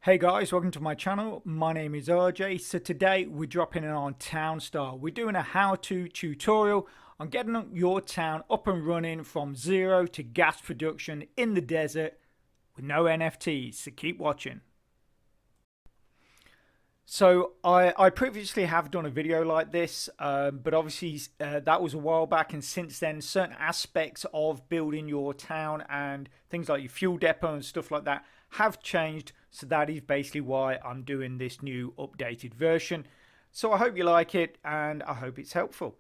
Hey guys, welcome to my channel. My name is RJ. So today we're dropping in on Townstar. We're doing a how-to tutorial on getting your town up and running from zero to gas production in the desert with no NFTs. So keep watching. So I previously have done a video like this, but obviously that was a while back, and since then certain aspects of building your town and things like your fuel depot and stuff like that have changed. So that is basically why I'm doing this new updated version. So I hope you like it and I hope it's helpful.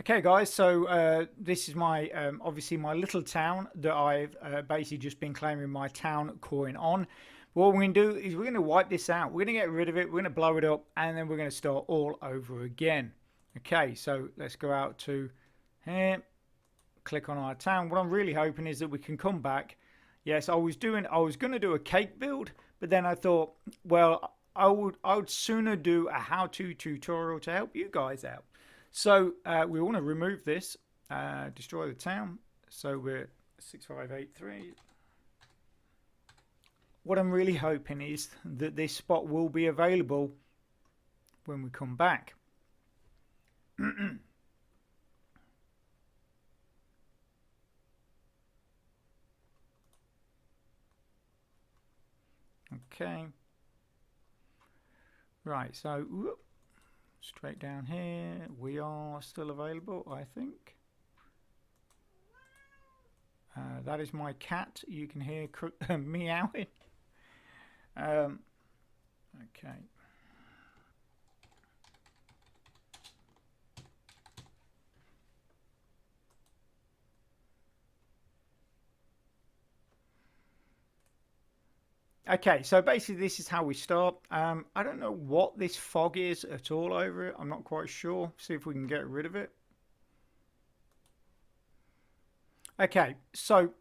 Okay guys, so this is my obviously my little town that I've basically just been claiming my town coin on. What we're going to do is we're going to wipe this out. We're going to get rid of it. We're going to blow it up, and then we're going to start all over again. Okay, so let's go out to here, click on our town. What I'm really hoping is that we can come back. Yes, I was going to do a cake build, but then I thought, well, I would sooner do a how-to tutorial to help you guys out. So we want to remove this, destroy the town. So we're 6583. What I'm really hoping is that this spot will be available when we come back. Okay. Right, so whoop, straight down here. We are still available, I think. That is my cat. You can hear meowing. Okay. Okay, so basically this is how we start. I don't know what this fog is at all over it. I'm not quite sure. See if we can get rid of it. Okay, so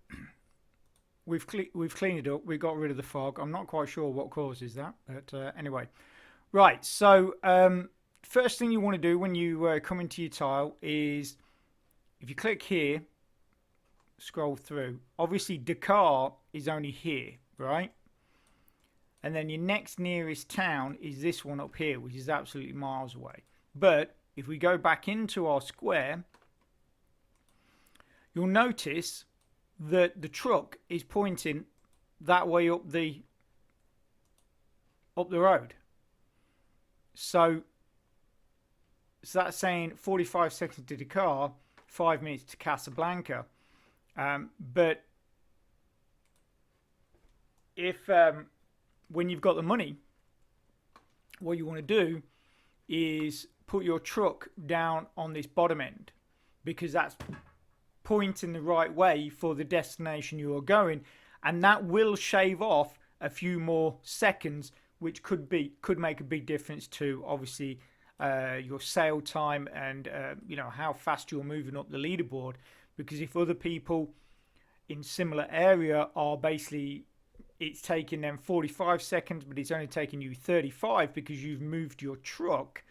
we've cleaned it up. We got rid of the fog. I'm not quite sure what causes that, but anyway. Right, so first thing you want to do when you come into your tile is if you click here, scroll through. Obviously, Dakar is only here, right? And then your next nearest town is this one up here, which is absolutely miles away. But if we go back into our square, you'll notice that the truck is pointing that way up the road. So that's saying 45 seconds to Dakar, 5 minutes to Casablanca. But if when you've got the money, what you want to do is put your truck down on this bottom end, because that's pointing the right way for the destination you are going, and that will shave off a few more seconds, which could make a big difference to obviously your sail time and you know, how fast you're moving up the leaderboard. Because if other people in similar area are basically, it's taking them 45 seconds, but it's only taking you 35 because you've moved your truck,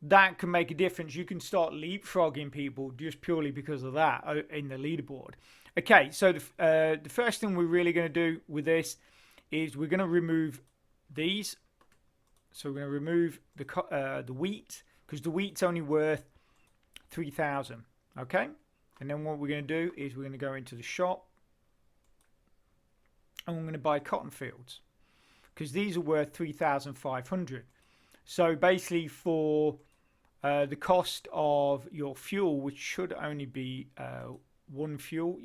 that can make a difference. You can start leapfrogging people just purely because of that in the leaderboard. Okay, so the first thing we're really going to do with this is we're going to remove these. So we're going to remove the wheat, because the wheat's only worth 3,000. Okay, and then what we're going to do is we're going to go into the shop, and we're going to buy cotton fields, because these are worth 3,500. So basically for the cost of your fuel, which should only be one fuel,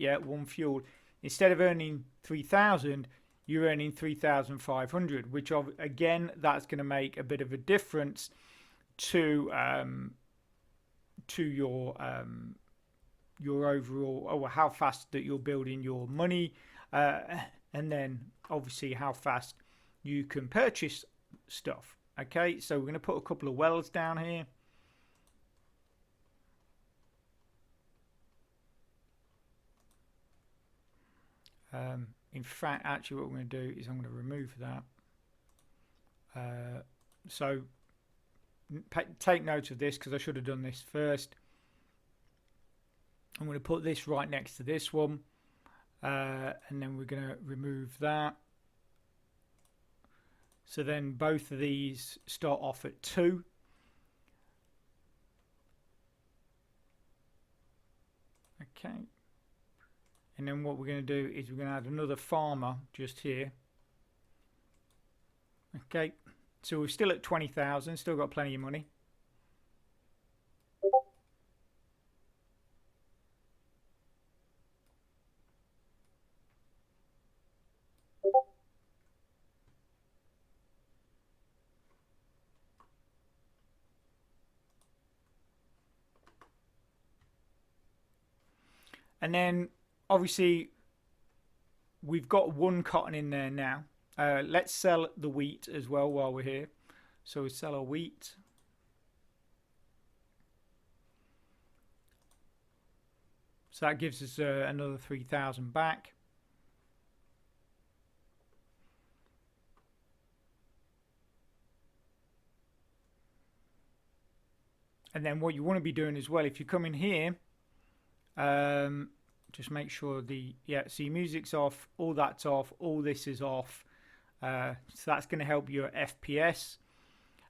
instead of earning 3,000, you're earning 3,500, which again, that's going to make a bit of a difference to your overall, or how fast that you're building your money. And then obviously how fast you can purchase stuff. Okay, so we're going to put a couple of wells down here. In fact, actually what we're going to do is I'm going to remove that. So take note of this, because I should have done this first. I'm going to put this right next to this one, and then we're going to remove that. So then both of these start off at 2. Okay. And then what we're going to do is we're going to add another farmer just here. Okay. So we're still at 20,000, still got plenty of money. And then obviously we've got 1 cotton in there now. Let's sell the wheat as well while we're here. So we sell our wheat. So that gives us another 3,000 back. And then what you want to be doing as well, if you come in here, just make sure see, music's off, all that's off, all this is off. So that's going to help your FPS.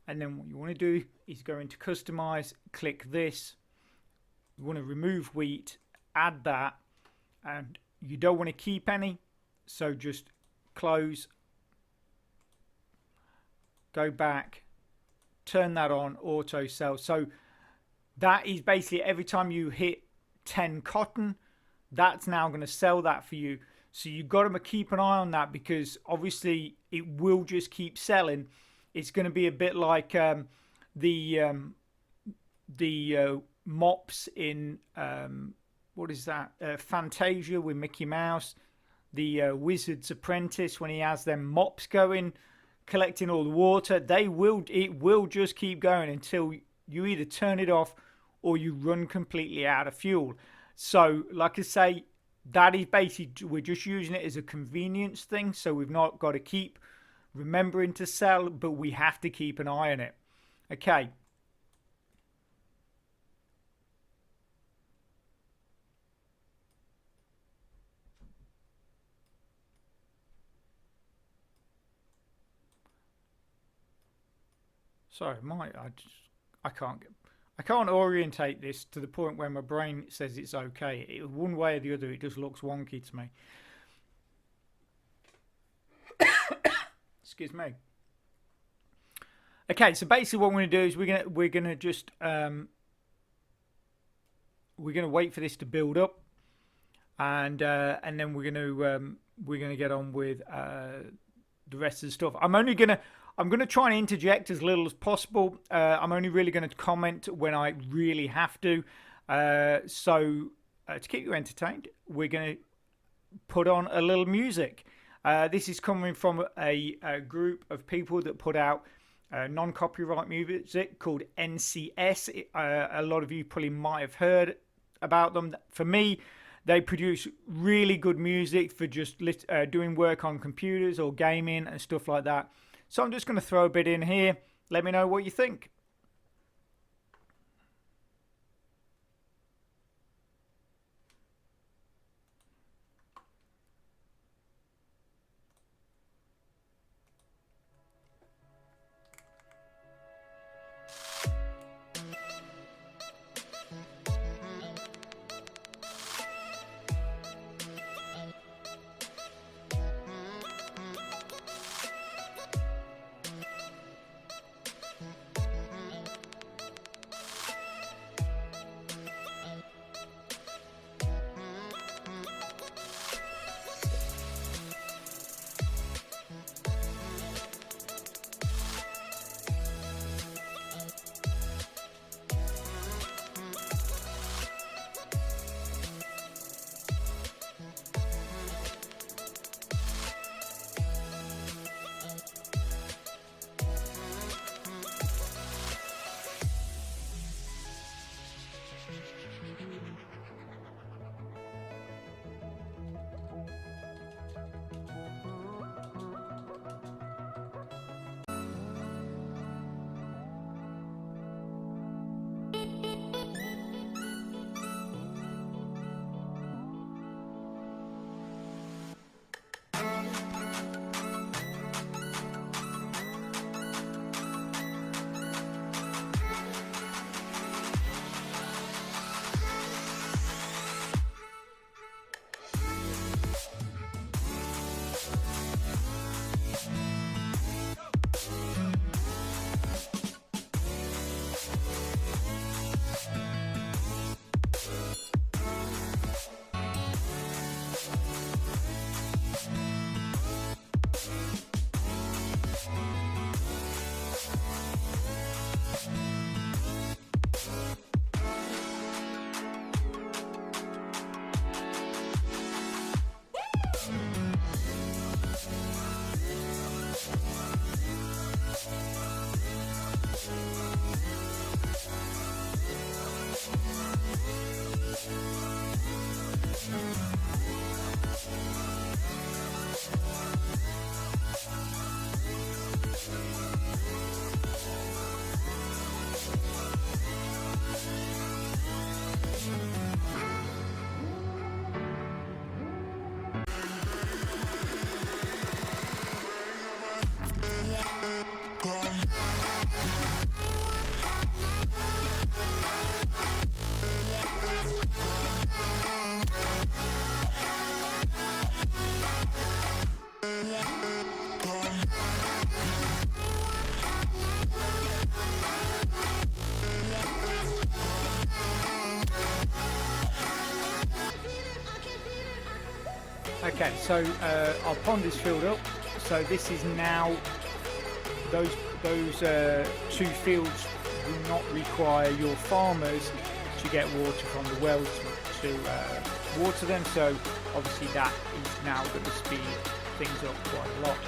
And then what you want to do is go into customize, click this. You want to remove wheat, add that, and you don't want to keep any. So just close, go back, turn that on, auto sell. So that is basically every time you hit 10 cotton, that's now going to sell that for you. So you've got to keep an eye on that, because obviously it will just keep selling. It's going to be a bit like the mops in what is that? Fantasia with Mickey Mouse, the Wizard's Apprentice, when he has them mops going, collecting all the water. It will just keep going until you either turn it off or you run completely out of fuel. So, like I say, that is basically, we're just using it as a convenience thing. So we've not got to keep remembering to sell, but we have to keep an eye on it. Okay. Sorry, I can't orientate this to the point where my brain says it's okay. One way or the other, it just looks wonky to me. Excuse me. Okay, so basically what we're going to do is we're gonna just we're gonna wait for this to build up, and then we're gonna get on with the rest of the stuff. I'm going to try and interject as little as possible. I'm only really going to comment when I really have to. So to keep you entertained, we're going to put on a little music. This is coming from a group of people that put out non-copyright music called NCS. A lot of you probably might have heard about them. For me, they produce really good music for just doing work on computers or gaming and stuff like that. So I'm just going to throw a bit in here. Let me know what you think. Okay, so our pond is filled up. So this is now those two fields will not require your farmers to get water from the wells to water them. So obviously that is now going to speed things up quite a lot.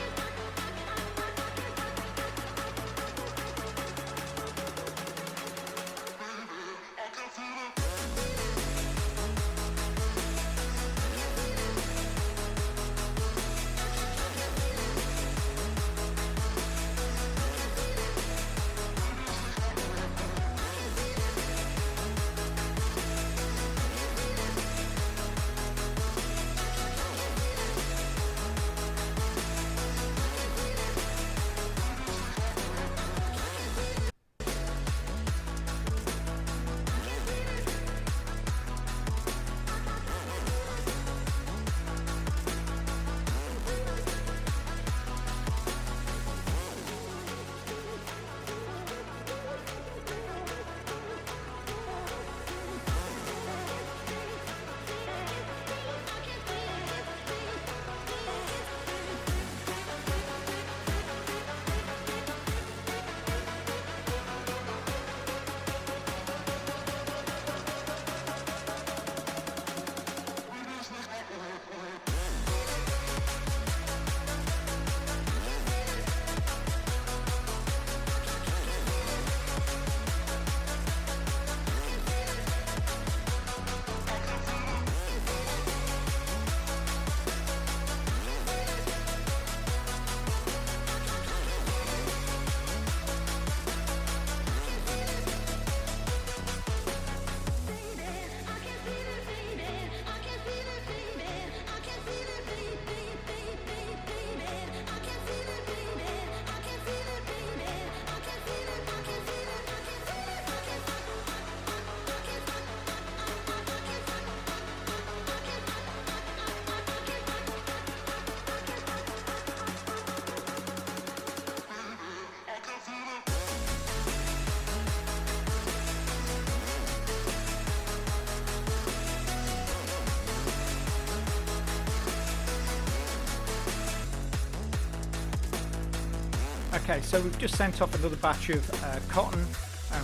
Okay, so we've just sent off another batch of cotton.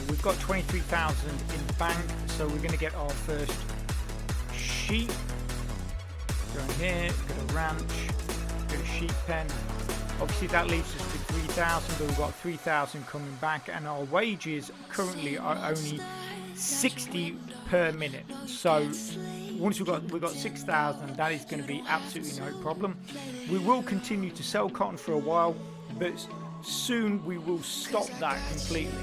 We've got 23,000 in the bank, so we're going to get our first sheep. Go in here, go to ranch, go to sheep pen. Obviously that leaves us with 3,000, but we've got 3,000 coming back, and our wages currently are only 60 per minute. So once we've got 6,000, that is going to be absolutely no problem. We will continue to sell cotton for a while, but soon we will stop that completely.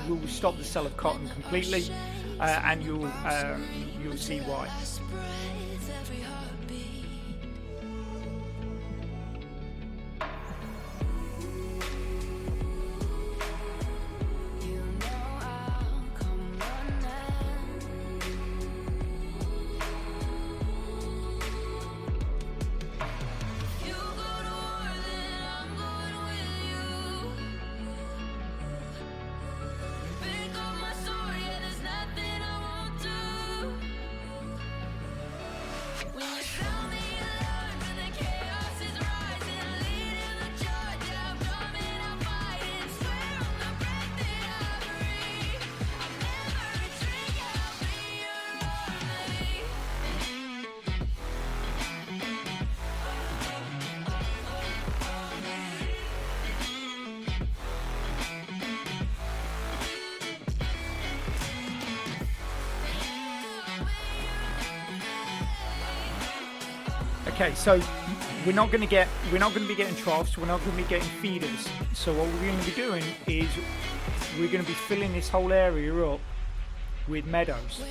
We will stop the sale of cotton completely, and you'll see why. Okay, so we're not going to be getting troughs. We're not going to be getting feeders. So what we're going to be doing is we're going to be filling this whole area up with meadows.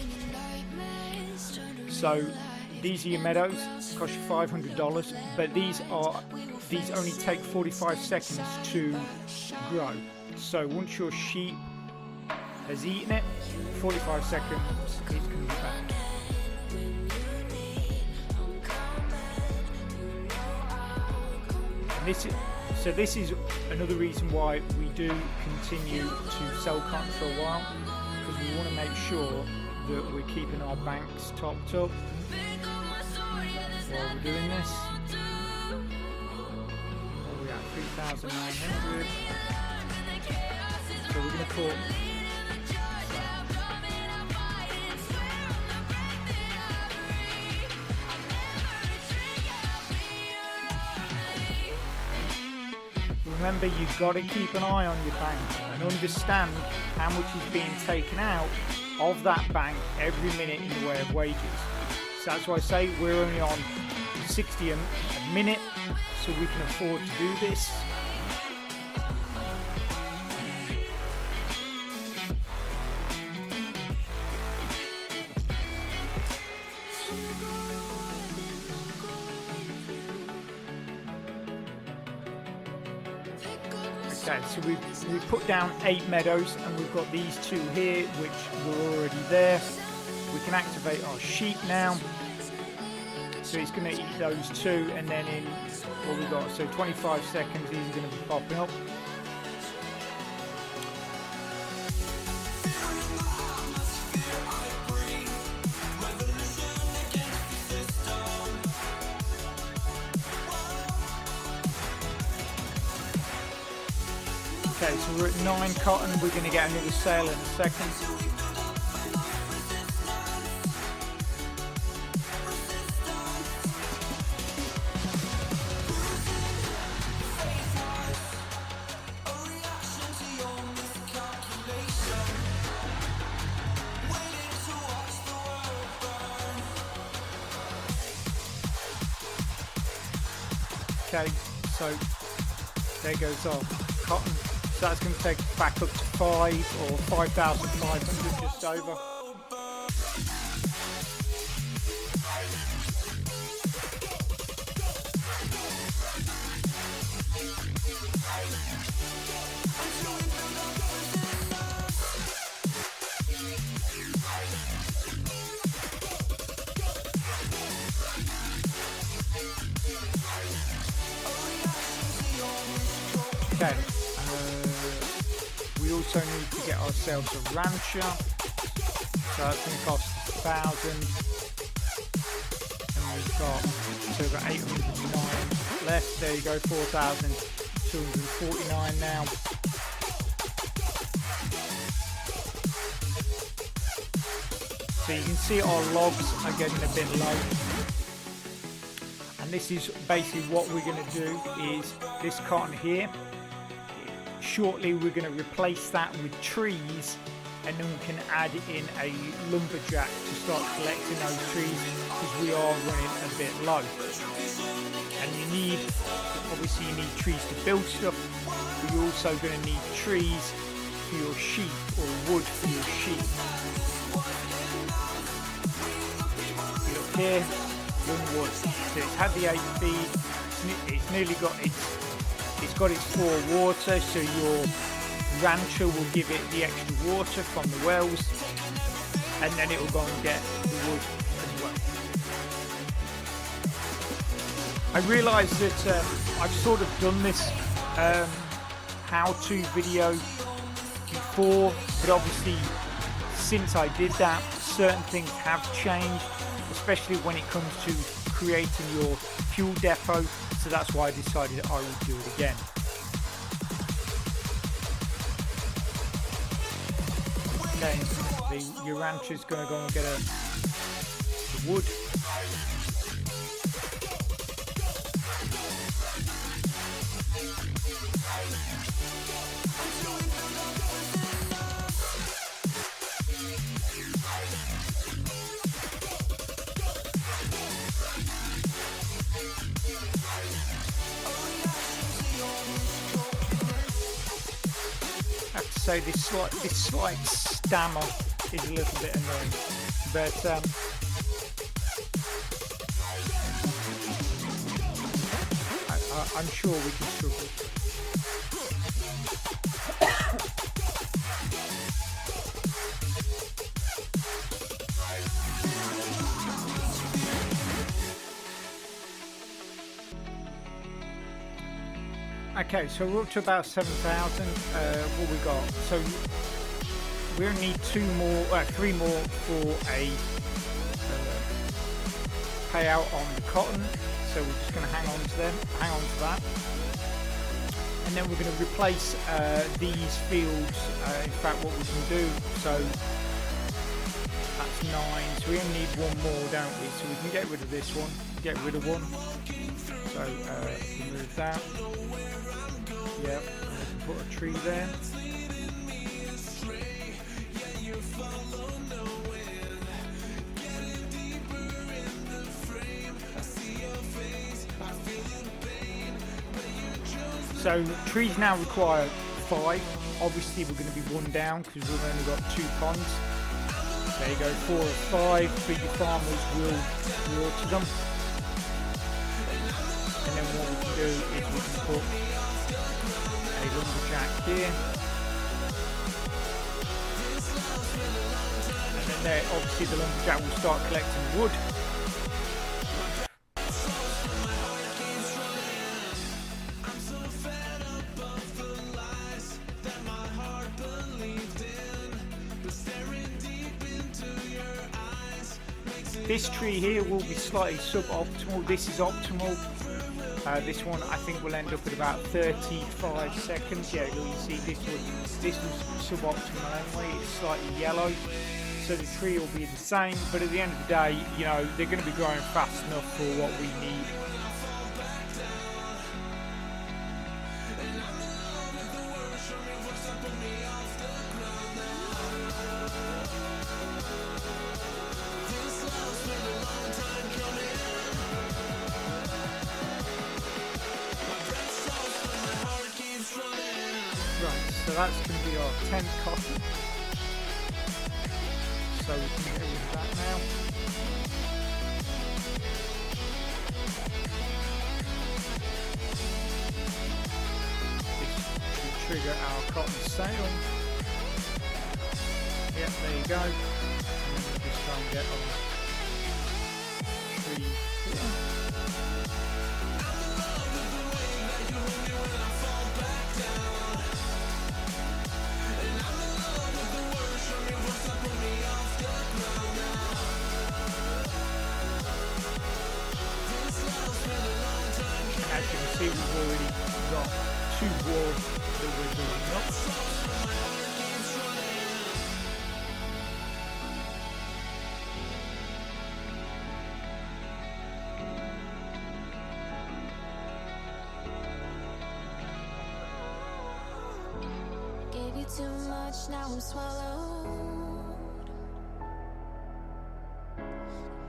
So these are your meadows. Cost you $500, but these only take 45 seconds to grow. So once your sheep has eaten it, 45 seconds, it's going to be back. This is another reason why we do continue to sell cotton for a while, because we want to make sure that we're keeping our banks topped up. while we're doing this. We're at 3,900. So we're going to put remember, you've got to keep an eye on your bank and understand how much is being taken out of that bank every minute in the way of wages. So that's why I say we're only on 60 a minute, so we can afford to do this. Okay, so we've put down 8 meadows, and we've got these 2 here which were already there. We can activate our sheep now, so it's going to eat those 2, and then in what we got, so 25 seconds these are going to be popping up. Okay, so we're at 9 cotton, we're going to get another sale in a second. Okay, so there goes our cotton. So that's going to take us back up to 5 or 5,500, just over. Okay. We also need to get ourselves a rancher, so that's going to cost 1,000, and we've got 809 left. There you go, 4,249 now. So you can see our logs are getting a bit low, and this is basically what we're going to do is this cotton here. Shortly we're going to replace that with trees, and then we can add in a lumberjack to start collecting those trees, because we are running a bit low. And obviously you need trees to build stuff, but you're also going to need trees for your sheep, or wood for your sheep. Look here, young wood. So it's had the 8 feed, it's nearly got it's got its 4 water, so your rancher will give it the extra water from the wells, and then it will go and get the wood as well. I realise that I've sort of done this how-to video before, but obviously since I did that, certain things have changed, especially when it comes to creating your fuel depot. So that's why I decided I would do it again. Okay, your rancher's going to go and get the wood. So this slight stammer is a little bit annoying, but I'm sure we can struggle. Okay, so we're up to about 7,000. What we got? So we only need 3 more for a payout on the cotton, so we're just going to hang on to that. And then we're going to replace these fields. In fact, what we can do, so that's 9, so we only need one more, don't we? So we can get rid of this one, get rid of one. So remove that. Yep, put a tree there. So trees now require 5. Obviously we're going to be 1 down because we've only got 2 ponds. There you go, 4 or 5, but your farmers will water them. And then what we can do is we can put a lumberjack here. And then there, obviously the lumberjack will start collecting wood. This tree here will be slightly suboptimal. This is optimal. This one I think will end up at about 35 seconds. Yeah, you see this was suboptimal anyway. It's slightly yellow, so the tree will be the same. But at the end of the day, you know, they're going to be growing fast enough for what we need. So that's going to be our 10th cotton. So we can get rid of that now. This should trigger our cotton sale. Yep, there you go. And then we'll just try and get on tree here. As you can see, we've already got 2 walls that we're doing up. Gave you too much, now I'm swallowed.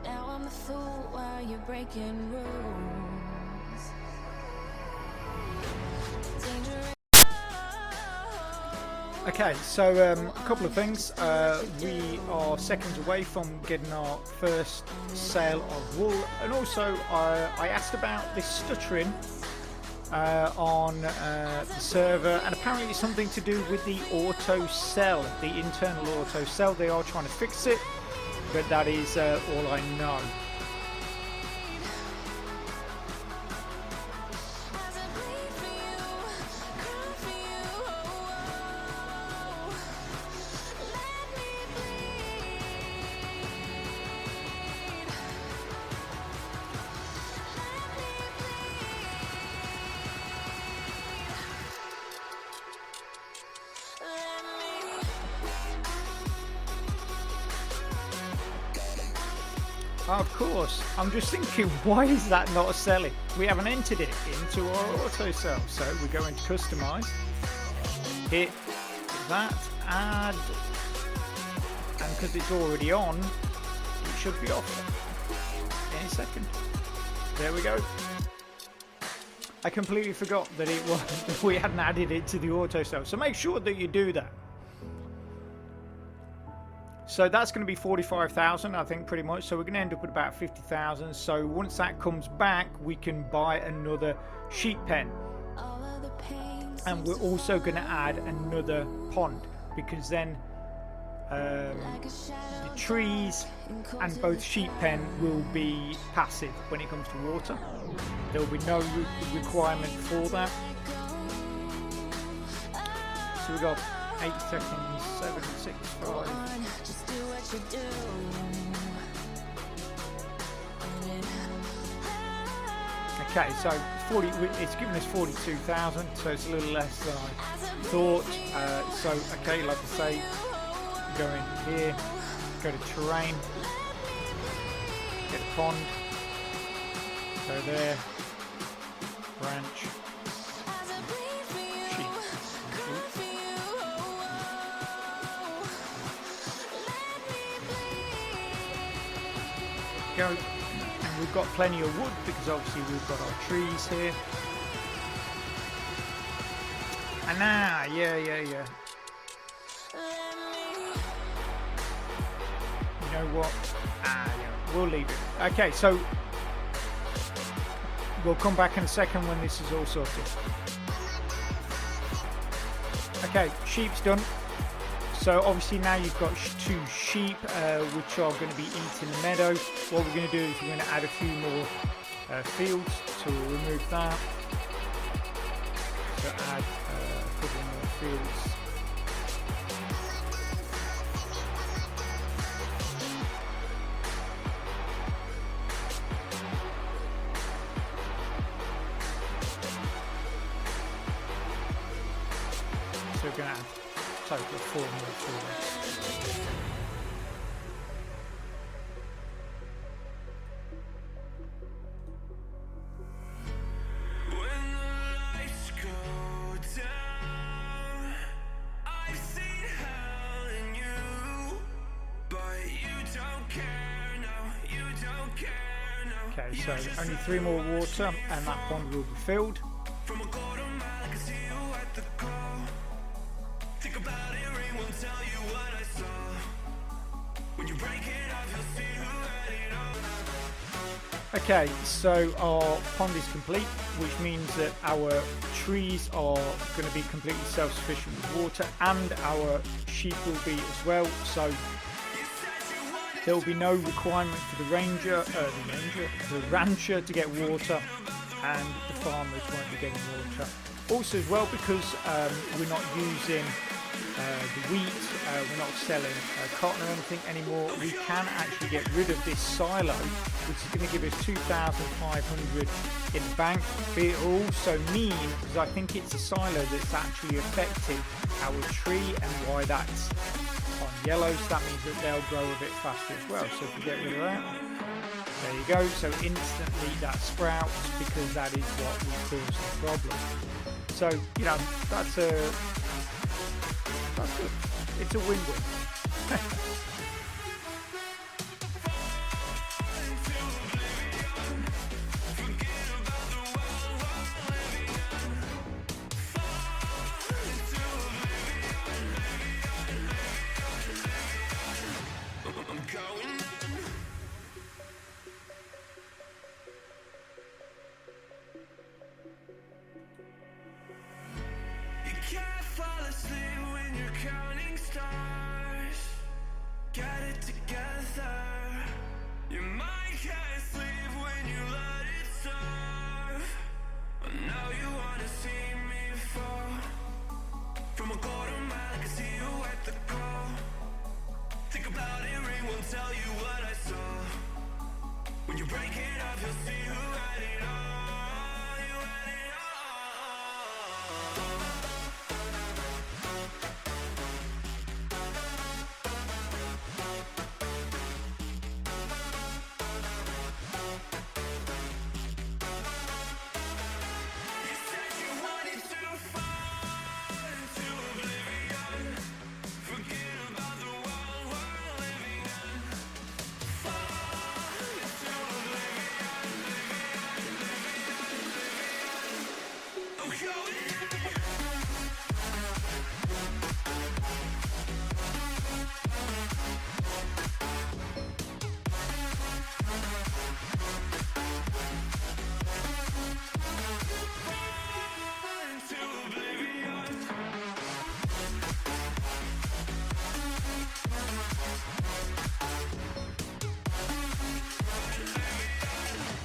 Now I'm the fool while you're breaking rules. Okay, so a couple of things. We are seconds away from getting our first sale of wool, and also I asked about this stuttering on the server, and apparently it's something to do with the auto sell, the internal auto sell. They are trying to fix it, but that is all I know. Of course, I'm just thinking, why is that not selling? We haven't entered it into our auto sell. So we go into customize, hit that, add, and because it's already on, it should be off any second. There we go. I completely forgot that it was we hadn't added it to the auto sell. So make sure that you do that. So that's going to be 45,000, I think, pretty much. So we're going to end up at about 50,000. So once that comes back, we can buy another sheep pen. And we're also going to add another pond, because then the trees and both sheep pen will be passive when it comes to water. There will be no requirement for that. So we've got 8 seconds, 7, 6, 5. Just do what you do. Okay, so 40. It's given us 42,000, so it's a little less than I thought. So okay, like I say, go in here, go to terrain, get a pond, go there, branch, sheep. Go, and we've got plenty of wood because obviously we've got our trees here. And now, yeah. You know what? Yeah, we'll leave it. Okay, so we'll come back in a second when this is all sorted. Okay, sheep's done. So obviously now you've got 2 sheep which are going to be eating the meadow. What we're going to do is we're going to add a few more fields, so we'll remove that. So add a couple more fields. So we're going to add a total of 4 more fields. Okay, so only 3 more water and that pond will be filled. Okay, so our pond is complete, which means that our trees are going to be completely self-sufficient with water, and our sheep will be as well. So there will be no requirement for the rancher to get water, and the farmers won't be getting water. Also as well, because we're not using the wheat, we're not selling cotton or anything anymore, we can actually get rid of this silo, which is going to give us 2,500 in the bank. But it will also mean, because I think it's a silo that's actually affecting our tree, and why that's on yellow, so that means that they'll grow a bit faster as well. So if we get rid of that, there you go. So instantly that sprouts, because that is what will cause the problem. So, you know, that's good. It's a win-win.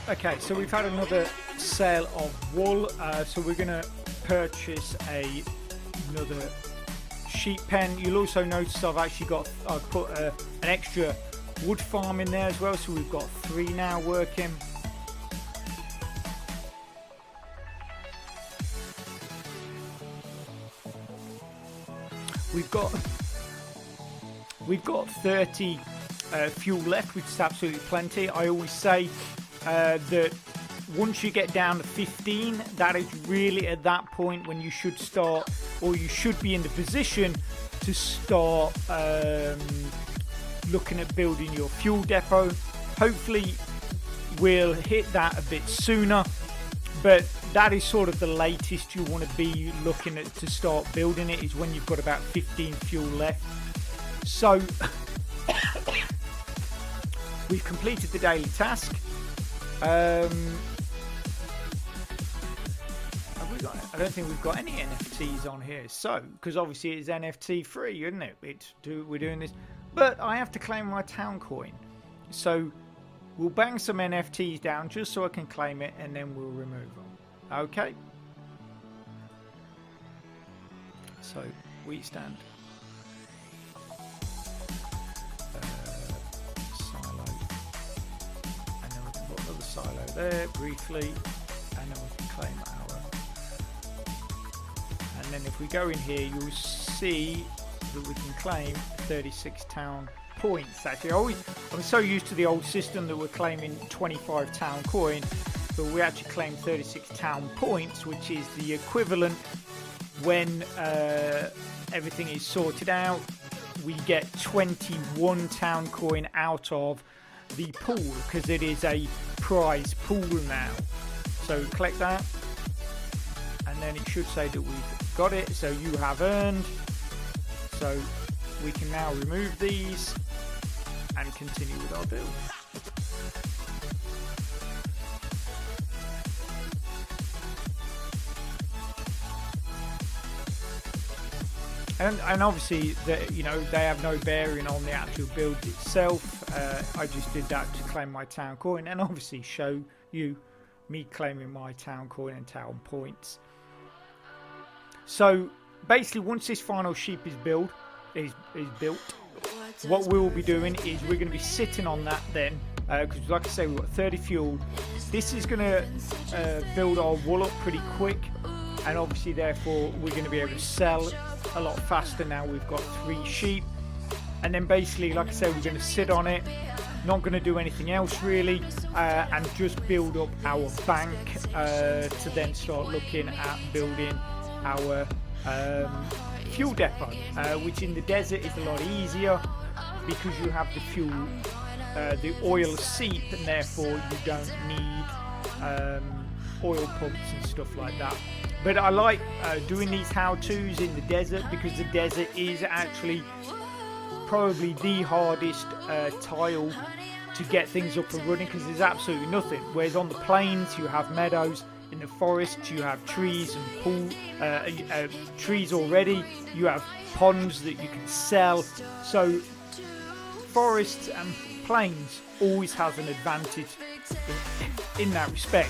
Okay, so we've had another sale of wool, so we're going to purchase another sheep pen. You'll also notice I've put an extra wood farm in there as well, so we've got 3 now working. we've got 30 fuel left, which is absolutely plenty. I always say that once you get down to 15, that is really at that point when you should start, or you should be in the position to start looking at building your fuel depot. Hopefully we'll hit that a bit sooner, but that is sort of the latest you want to be looking at to start building it, is when you've got about 15 fuel left. So we've completed the daily task. I don't think we've got any NFTs on here, so because obviously it's NFT free, isn't it? We're doing this, but I have to claim my town coin, so we'll bang some NFTs down just so I can claim it, and then we'll remove them. Okay. So wheat stand, silo, and then we can put another silo there briefly, and then we can claim our. And then if we go in here, you'll see that we can claim 36 town points. Actually, I'm so used to the old system that we're claiming 25 town coin, but we actually claim 36 town points, which is the equivalent when everything is sorted out. We get 21 town coin out of the pool, because it is a prize pool now. So collect that, and then it should say that we've got it, so you have earned. So we can now remove these and continue with our build. And obviously, they have no bearing on the actual build itself. I just did that to claim my town coin, and obviously show you me claiming my town coin and town points. So basically, once this final sheep is built, what we'll be doing is we're going to be sitting on that then, because like I say, we've got 30 fuel. This is going to build our wool up pretty quick, and obviously therefore we're going to be able to sell a lot faster now we've got 3 sheep. And then basically, like I say, we're going to sit on it, not going to do anything else really, and just build up our bank to then start looking at building our fuel depot, which in the desert is a lot easier because you have the fuel, the oil seep, and therefore you don't need oil pumps and stuff like that. But I like doing these how-tos in the desert, because the desert is actually probably the hardest tile to get things up and running, because there's absolutely nothing. Whereas on the plains you have meadows, in the forests you have trees and trees already, you have ponds that you can sell. So forests and plains always has an advantage in that respect.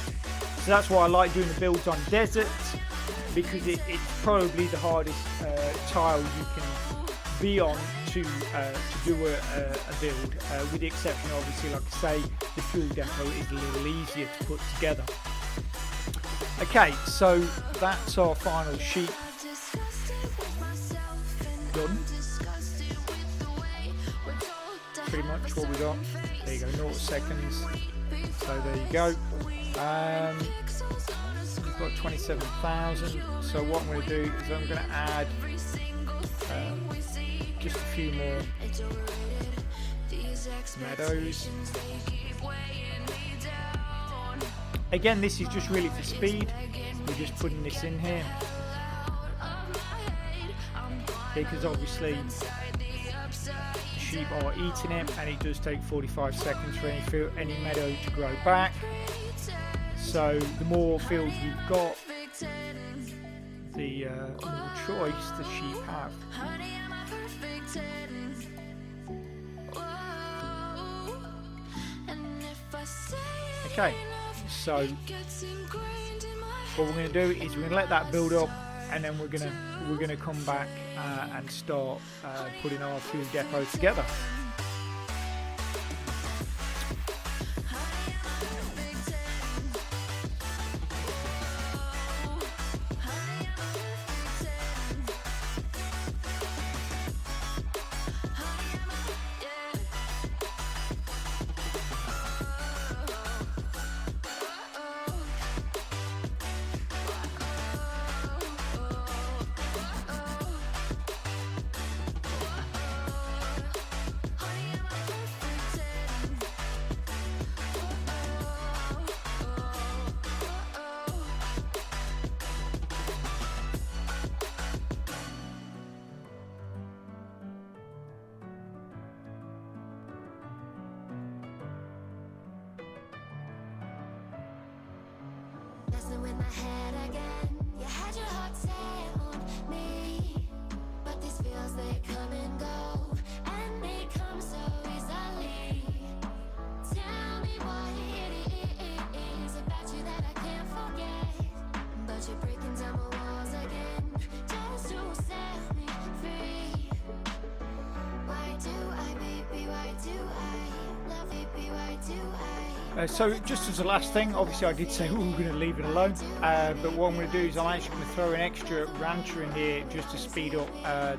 So that's why I like doing the builds on deserts, because it's probably the hardest tile you can be on to do a build, with the exception, obviously, like I say, the fuel depot is a little easier to put together. Okay, so that's our final sheet done. Pretty much what we got. There you go, 0 seconds. So there you go. We've got 27,000. So what I'm going to do is I'm going to add just a few more meadows. Again, this is just really for speed. We're just putting this in here because obviously sheep are eating it, and it does take 45 seconds for any meadow to grow back. So the more fields we've got, the more choice the sheep have. Okay, so what we're going to do is we're going to let that build up, and then we're going to come back and start putting our fuel depot together. head again. You had your heart set on me, but these feels they come and go, and they come so easily. Tell me what it is about you that I can't forget, but you're breaking down my walls again just to set me free. Why do I, baby, why do I love, baby, why do I? So just as a last thing, obviously I did say we were going to leave it alone, but what I'm going to do is I'm actually going to throw an extra rancher in here just to speed up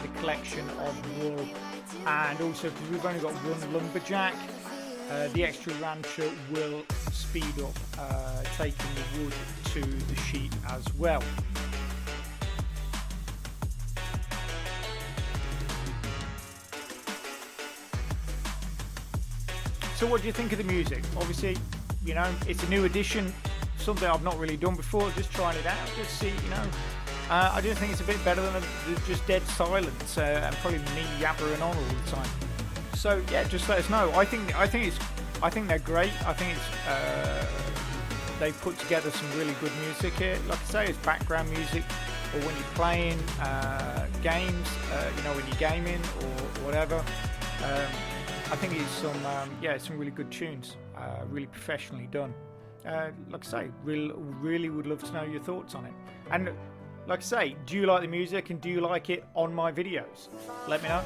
the collection of wool, and also because we've only got one lumberjack, the extra rancher will speed up taking the wood to the sheep as well. So what do you think of the music? Obviously, you know, it's a new addition, something I've not really done before, just trying it out, just see, you know. I do think it's a bit better than just dead silence and probably me yabbering on all the time. So yeah, just let us know. I think they're great. I think it's they've put together some really good music here. Like I say, it's background music, or when you're playing games, you know, when you're gaming or whatever. I think it's some really good tunes, really professionally done. Like I say, really would love to know your thoughts on it. And like I say, do you like the music and do you like it on my videos? Let me know.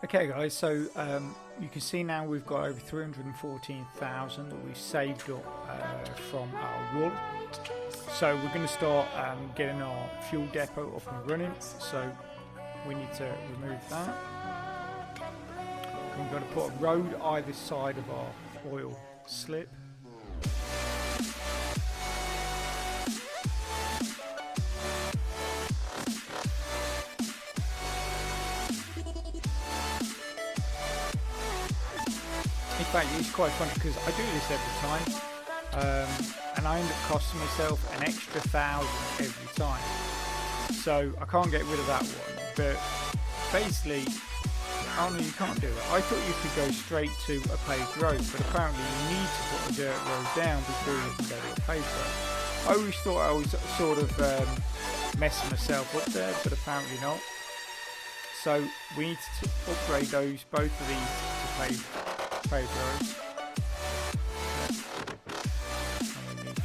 Okay guys, so you can see now we've got over 314,000 that we've saved up from our wool. So we're going to start getting our fuel depot up and running. So we need to remove that. We're going to put a road either side of our oil slip. In fact, it's quite funny because I do this every time, and I end up costing myself an extra 1,000 every time. So I can't get rid of that one. But basically, oh no, you can't do it. I thought you could go straight to a paved road, but apparently you need to put a dirt road down before you can go to a paved road. I always thought I was sort of messing myself up there, but apparently not. So we need to upgrade both of these to paved roads. And we need to,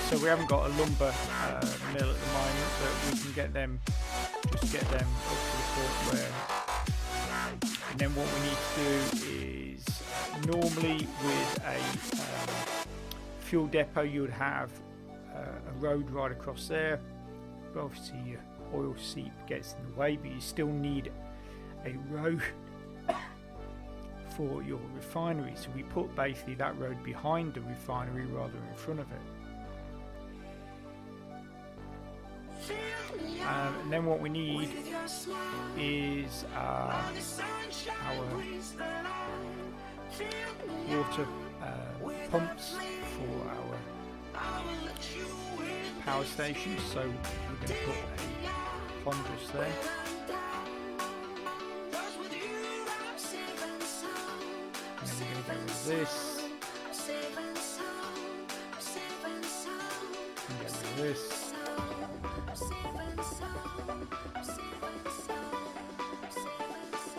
so we haven't got a lumber mill at the moment, but we can get them up to the point where. And then what we need to do is normally with a fuel depot you would have a road right across there. But obviously your oil seep gets in the way, but you still need a road for your refinery. So we put basically that road behind the refinery rather than in front of it. And then what we need is our water pumps for our power station. So we're going to put a Hondas there. And then we're going to go with this. And get rid of this.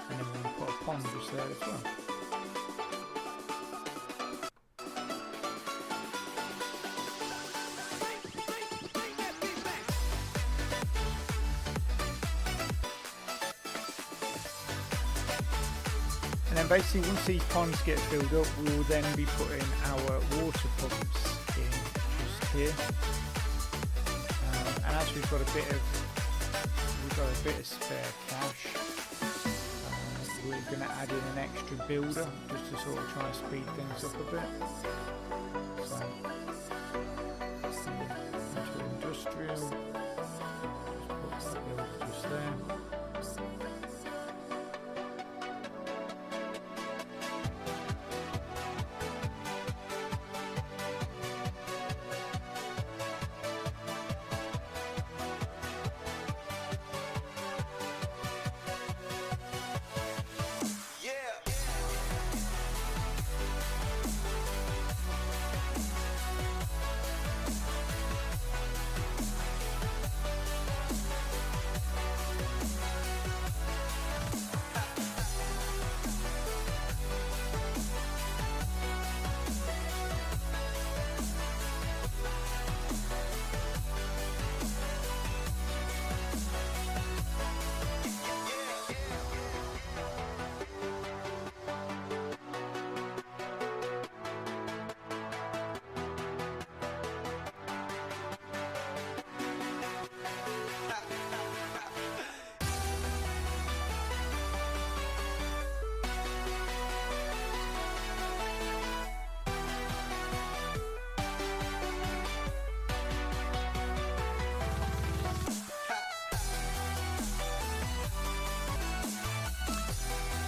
And then we're going to put a Hondas there as well. And then basically once these ponds get filled up, we will then be putting our water pumps in just here. And as we've got a bit of spare cash, we're going to add in an extra builder just to sort of try and speed things up a bit. So into industrial, just put that builder just there.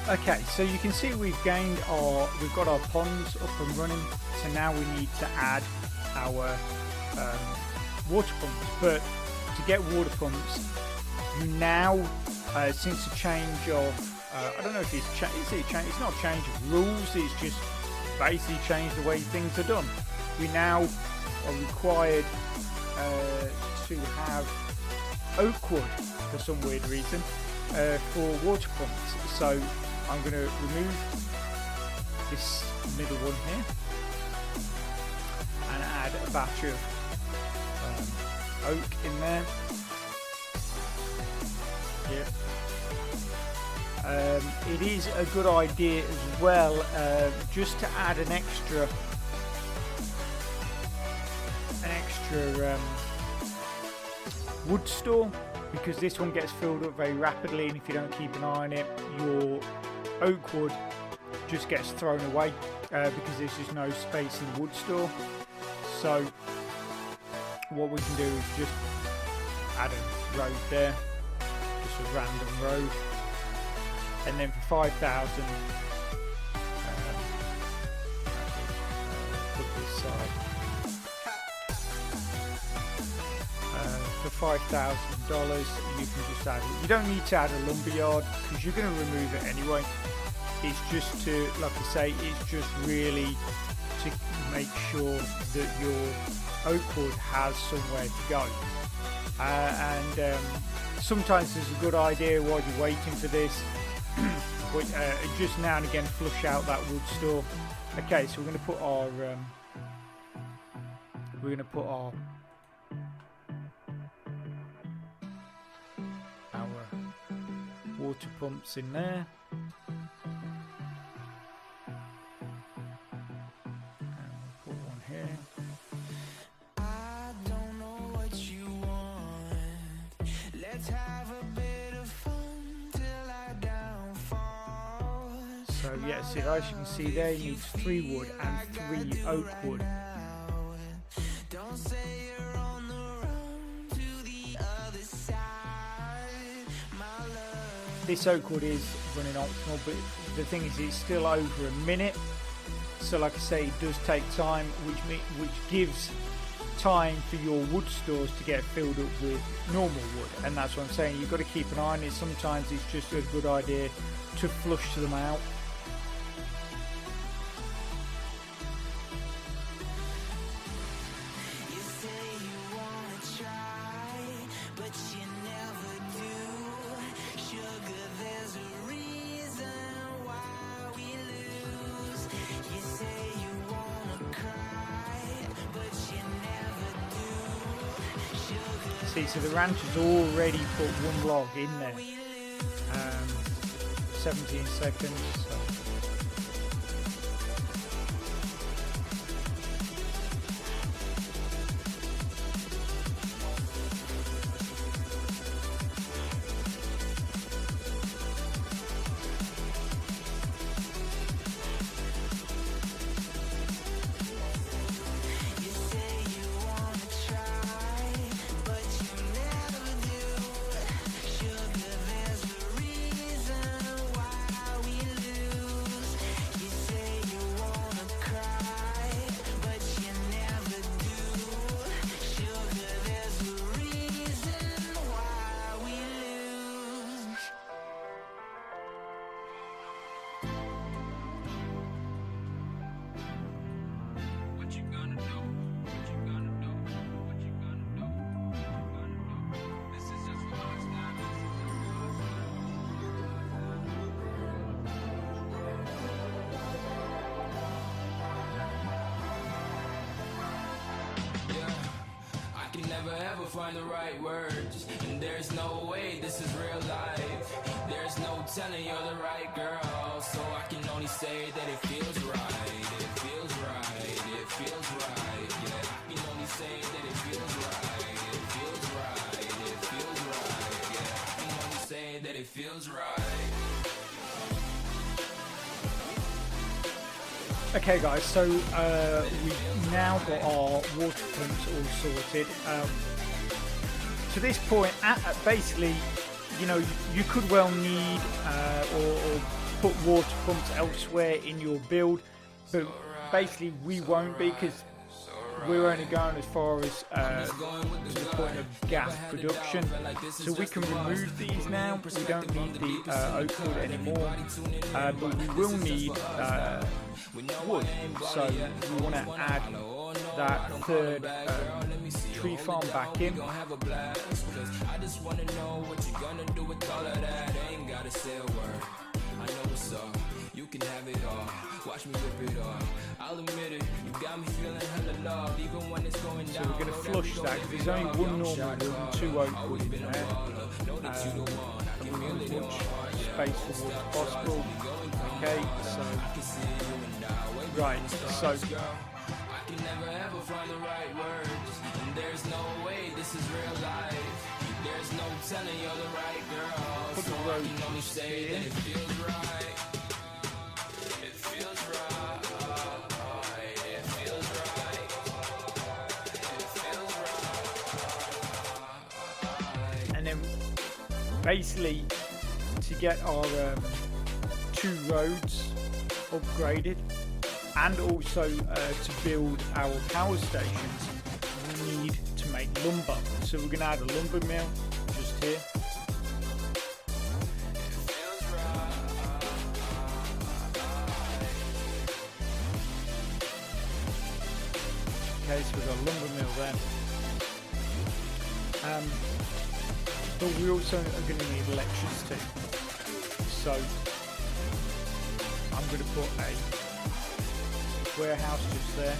Okay, so you can see we've got our ponds up and running. So now we need to add our water pumps. But to get water pumps, you now, since the change of, I don't know if it's it's not a change of rules. It's just basically changed the way things are done. We now are required to have oak wood for some weird reason for water pumps. So I'm going to remove this middle one here and add a batch of oak in there. Yep. It is a good idea as well just to add an extra wood store, because this one gets filled up very rapidly, and if you don't keep an eye on it, your oak wood just gets thrown away because there's just no space in the wood store. So what we can do is just add a road there, just a random road, and then for 5,000 put this side. For $5,000 you can just add it. You don't need to add a lumberyard because you're going to remove it anyway. It's just to, like I say, it's just really to make sure that your oak wood has somewhere to go. And sometimes it's a good idea while you're waiting for this, but just now and again flush out that wood store. Okay, so we're going to put our water pumps in there. And we'll put one here. I don't know what you want. Let's have a bit of fun till I downfall. So yes, as you can see there, you need 3 wood and 3 oak wood. Don't say you're on the run to the other side. This oak wood is running optimal, but the thing is it's still over a minute. So like I say, it does take time, which gives time for your wood stores to get filled up with normal wood. And that's what I'm saying, you've got to keep an eye on it. Sometimes it's just a good idea to flush them out. See, so the ranch has already put 1 log in there. 17 seconds. So can never ever find the right words, and there's no way this is real life. There's no telling you're the right girl, so I can only say that it feels right. It feels right. It feels right. Yeah, I can only say that it feels right. It feels right. It feels right. Yeah, I can only say that it feels right. Okay guys, so we've now got our water pumps all sorted. To this point, basically, you know, you could well need or put water pumps elsewhere in your build, but basically we won't, because we're only going as far as to the point of gas production, so we can remove these now. We don't need the oak wood anymore, but we will need wood, so we want to add that third tree farm back in. I just wanna know what you're gonna do with all of that. Ain't gotta say a word, I know what's up. You can have it all, watch me rip it off. I'll admit it, you got me feeling hella love, even when it's going down. So we're going to flush that, because there's only one normal wood and 2 oak wood in there. And we want as much space for wood as possible. Okay, so right, so I can never ever find the right words, and there's no way this is real life. There's no telling you're the right girl, put so the I road can only say that it feels right. It feels right. It feels right. It feels right. and then basically to get our 2 roads upgraded, and also to build our power stations, we need to make lumber. So we're going to add a lumber mill just here. Okay, so we've got a lumber mill there. But we also are going to need electricity. So I'm going to put a warehouse just there.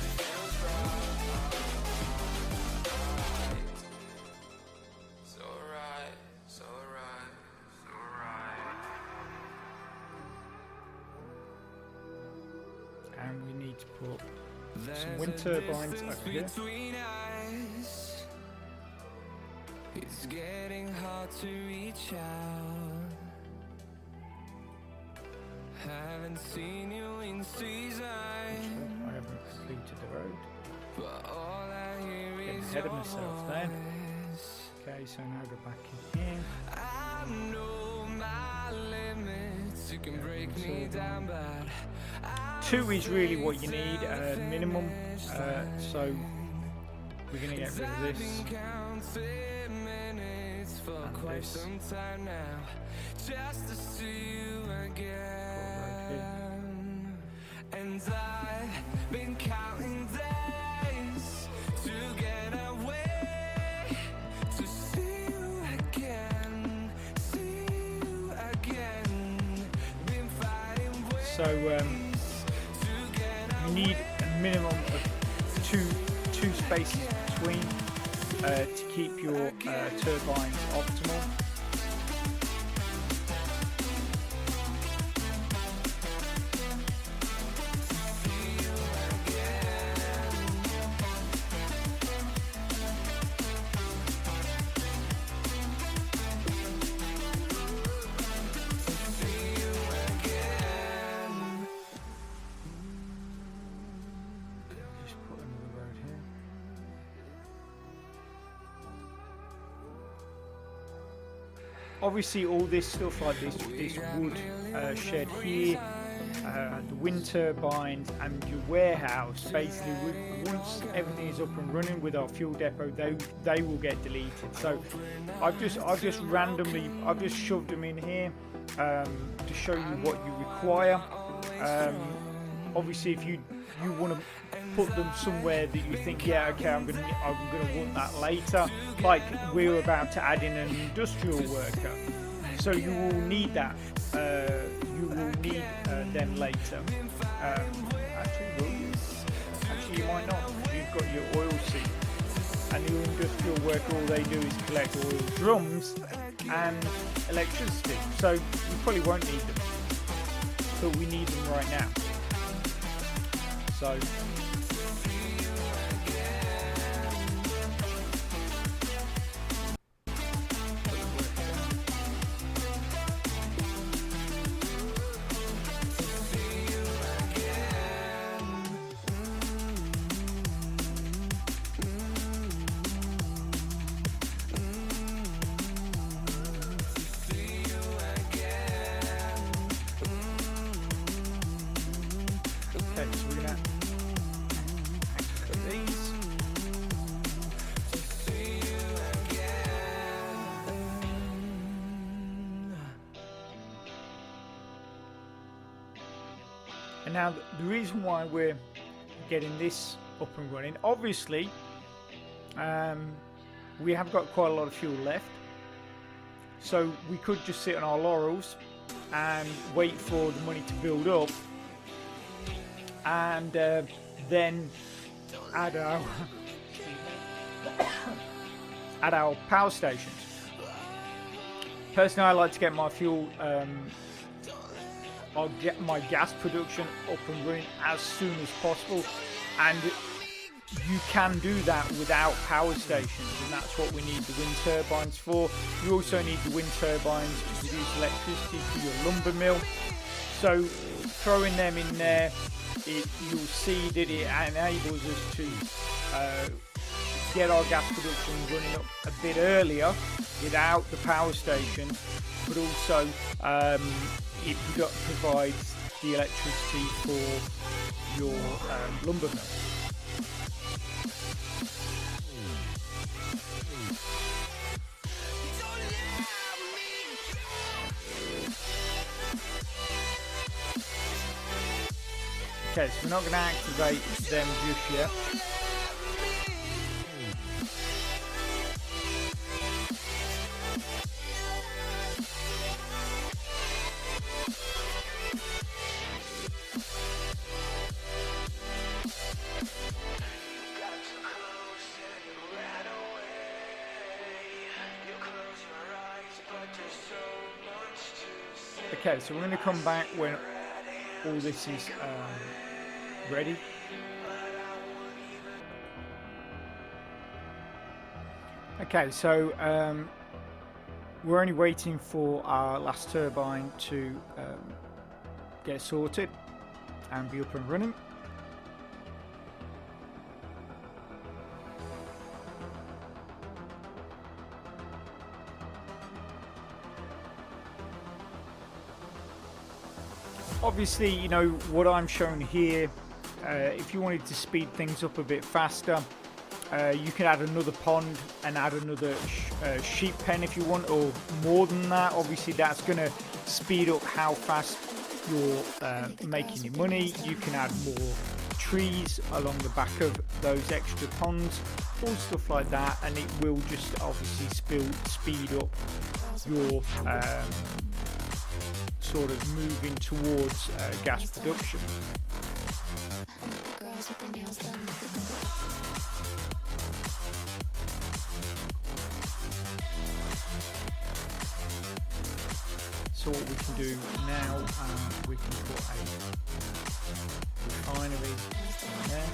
And we need to put some wind turbines over here. It's getting hard to reach out. Haven't seen you in seasons, I haven't completed the road. but all I hear Getting is ahead of your myself there. voice. Okay, so now go back in here. I know my limits. You can break me down, but 2 is really what you need, minimum. So we're going to get rid of this. counting minutes for And quite this. some time now, just to see you again. And I've been counting days to get away, to see you again, see you again. Been fighting ways So to get you need a minimum of two spaces between to keep your turbines optimal. Just put another road here. Obviously all this stuff like this wood shed here, the wind turbines and your warehouse, basically once everything is up and running with our fuel depot, they will get deleted. So I've just shoved them in here to show you what you require. Obviously if you want to put them somewhere that you think, yeah, okay, I'm gonna want that later, like we're about to add in an industrial worker, so you will need that. You will need them later. Actually, will you? Actually, you might not. You've got your oil seep and the industrial worker, all they do is collect oil drums and electricity. So we probably won't need them, but we need them right now. So okay, so we're gonna activate these. And now the reason why we're getting this up and running, obviously, we have got quite a lot of fuel left, so we could just sit on our laurels and wait for the money to build up, and then add our add our power stations. Personally, I like to get my fuel. I'll get my gas production up and running as soon as possible, and you can do that without power stations, and that's what we need the wind turbines for. You also need the wind turbines to produce electricity for your lumber mill, so throwing them in there, you'll see that it enables us to get our gas production running up a bit earlier without the power station, but also it provides the electricity for your lumber mill. Okay, so we're not going to activate them just yet. Okay, so we're going to come back when all this is ready. Okay, so we're only waiting for our last turbine to get sorted and be up and running. Obviously, you know, what I'm showing here, if you wanted to speed things up a bit faster, you can add another pond and add another sheep pen if you want, or more than that. Obviously, that's going to speed up how fast you're making your money. You can add more trees along the back of those extra ponds, all stuff like that, and it will just obviously speed up your sort of moving towards gas production. So what we can do now, we can put a refinery in there.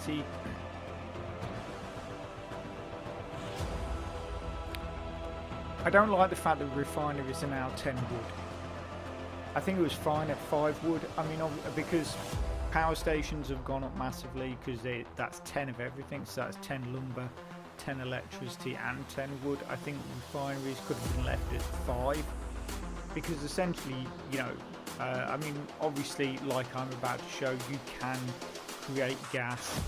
See, I don't like the fact that refineries are now 10 wood. I think it was fine at 5 wood. I mean, because power stations have gone up massively, because that's 10 of everything, so that's 10 lumber, 10 electricity and 10 wood. I think refineries could have been left at 5, because essentially, you know, I mean, obviously, like I'm about to show, you can create gas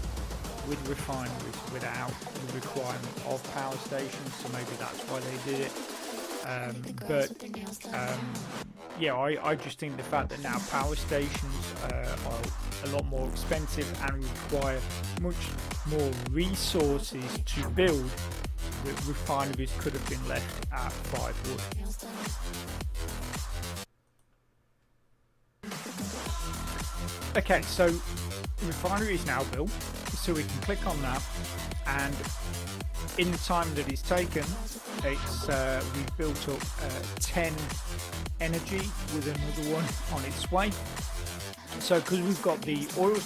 with refineries without the requirement of power stations, so maybe that's why they did it. Yeah, I just think the fact that now power stations are a lot more expensive and require much more resources to build, that refineries could have been left at 5 wood. Okay, so refinery is now built, so we can click on that, and in the time that it's taken, it's we've built up 10 energy with another one on its way. So because we've got the oil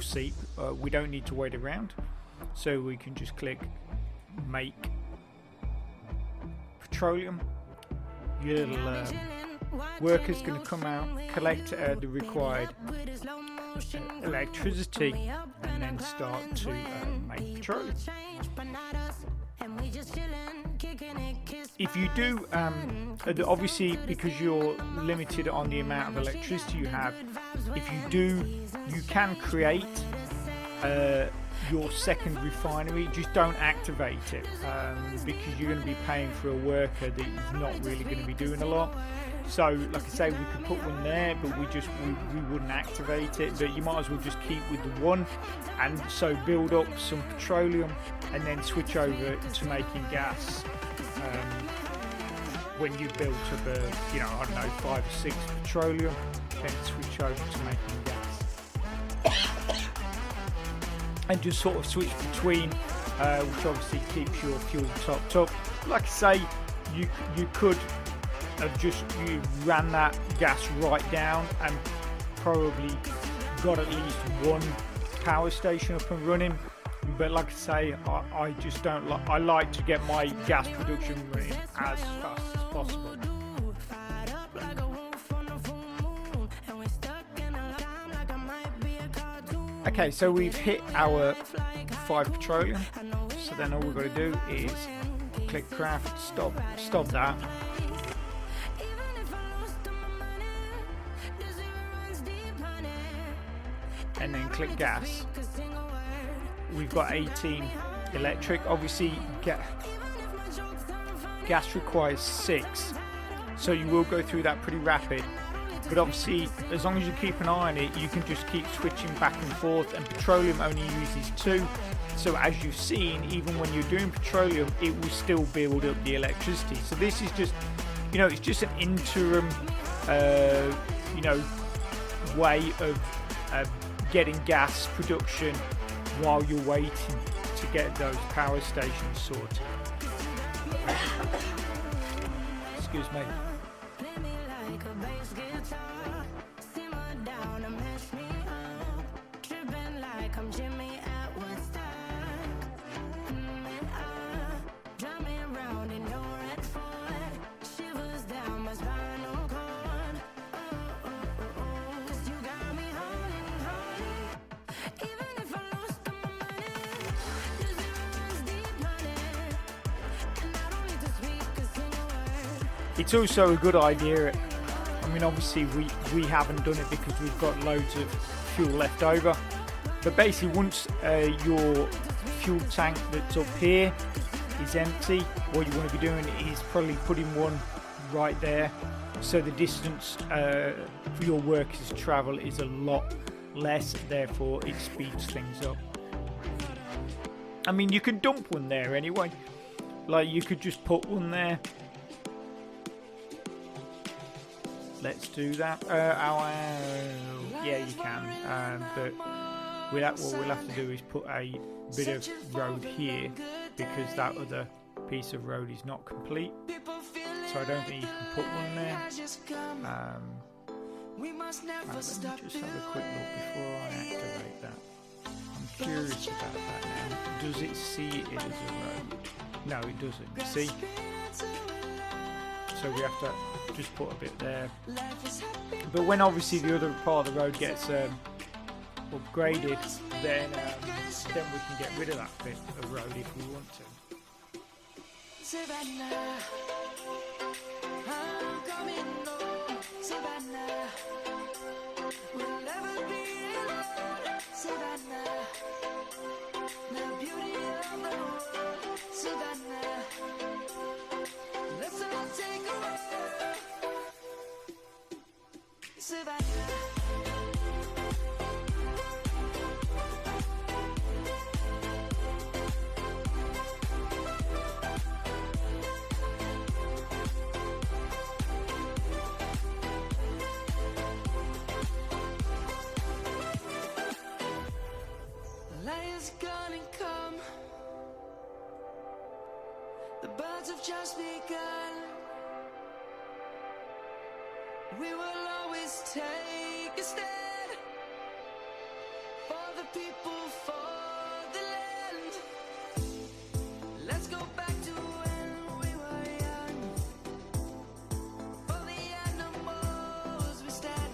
seep, we don't need to wait around, so we can just click make petroleum. Your little worker's going to come out, collect the required electricity, and then start to make petroleum. If you do, obviously because you're limited on the amount of electricity you have, if you do, you can create your second refinery. Just don't activate it, because you're going to be paying for a worker that is not really going to be doing a lot. So like I say, we could put one there, but we wouldn't activate it. But you might as well just keep with the one, and so build up some petroleum and then switch over to making gas. When you built up I don't know, 5 or 6 petroleum, then switch over to making gas. And just sort of switch between, which obviously keeps your fuel topped up. Like I say, you could have just ran that gas right down and probably got at least one power station up and running. But like I say, I just don't like. I like to get my gas production running as fast as possible. Okay, so we've hit our 5 petroleum. So then all we've got to do is click craft, stop that. And then click gas. We've got 18 electric. Obviously, gas requires 6, so you will go through that pretty rapid. But obviously, as long as you keep an eye on it, you can just keep switching back and forth. And petroleum only uses 2, so as you've seen, even when you're doing petroleum, it will still build up the electricity. So this is just, it's just an interim, way of getting gas production while you're waiting to get those power stations sorted. Excuse me. It's also a good idea. I mean, obviously we haven't done it because we've got loads of fuel left over. But basically, once your fuel tank that's up here is empty, what you want to be doing is probably putting one right there, so the distance for your workers to travel is a lot less. Therefore, it speeds things up. I mean, you can dump one there anyway. Like, you could just put one there. Let's do that. Yeah, you can. But what we'll have to do is put a bit of road here, because that other piece of road is not complete. So I don't think you can put one there. Let me just have a quick look before I activate that. I'm curious about that now. Does it see it as a road? No, it doesn't. See? So we have to just put a bit there. But when obviously the other part of the road gets upgraded, then we can get rid of that bit of road if we want to. Savannah, I'm coming home, Savannah. We'll never be alone, Savannah. The beauty of the world, Savannah. Let's all take a walk, Savannah. Lion's gonna come. The birds have just begun. We will always take a stand for the people, for the land. Let's go back to when we were young. For the animals we stand.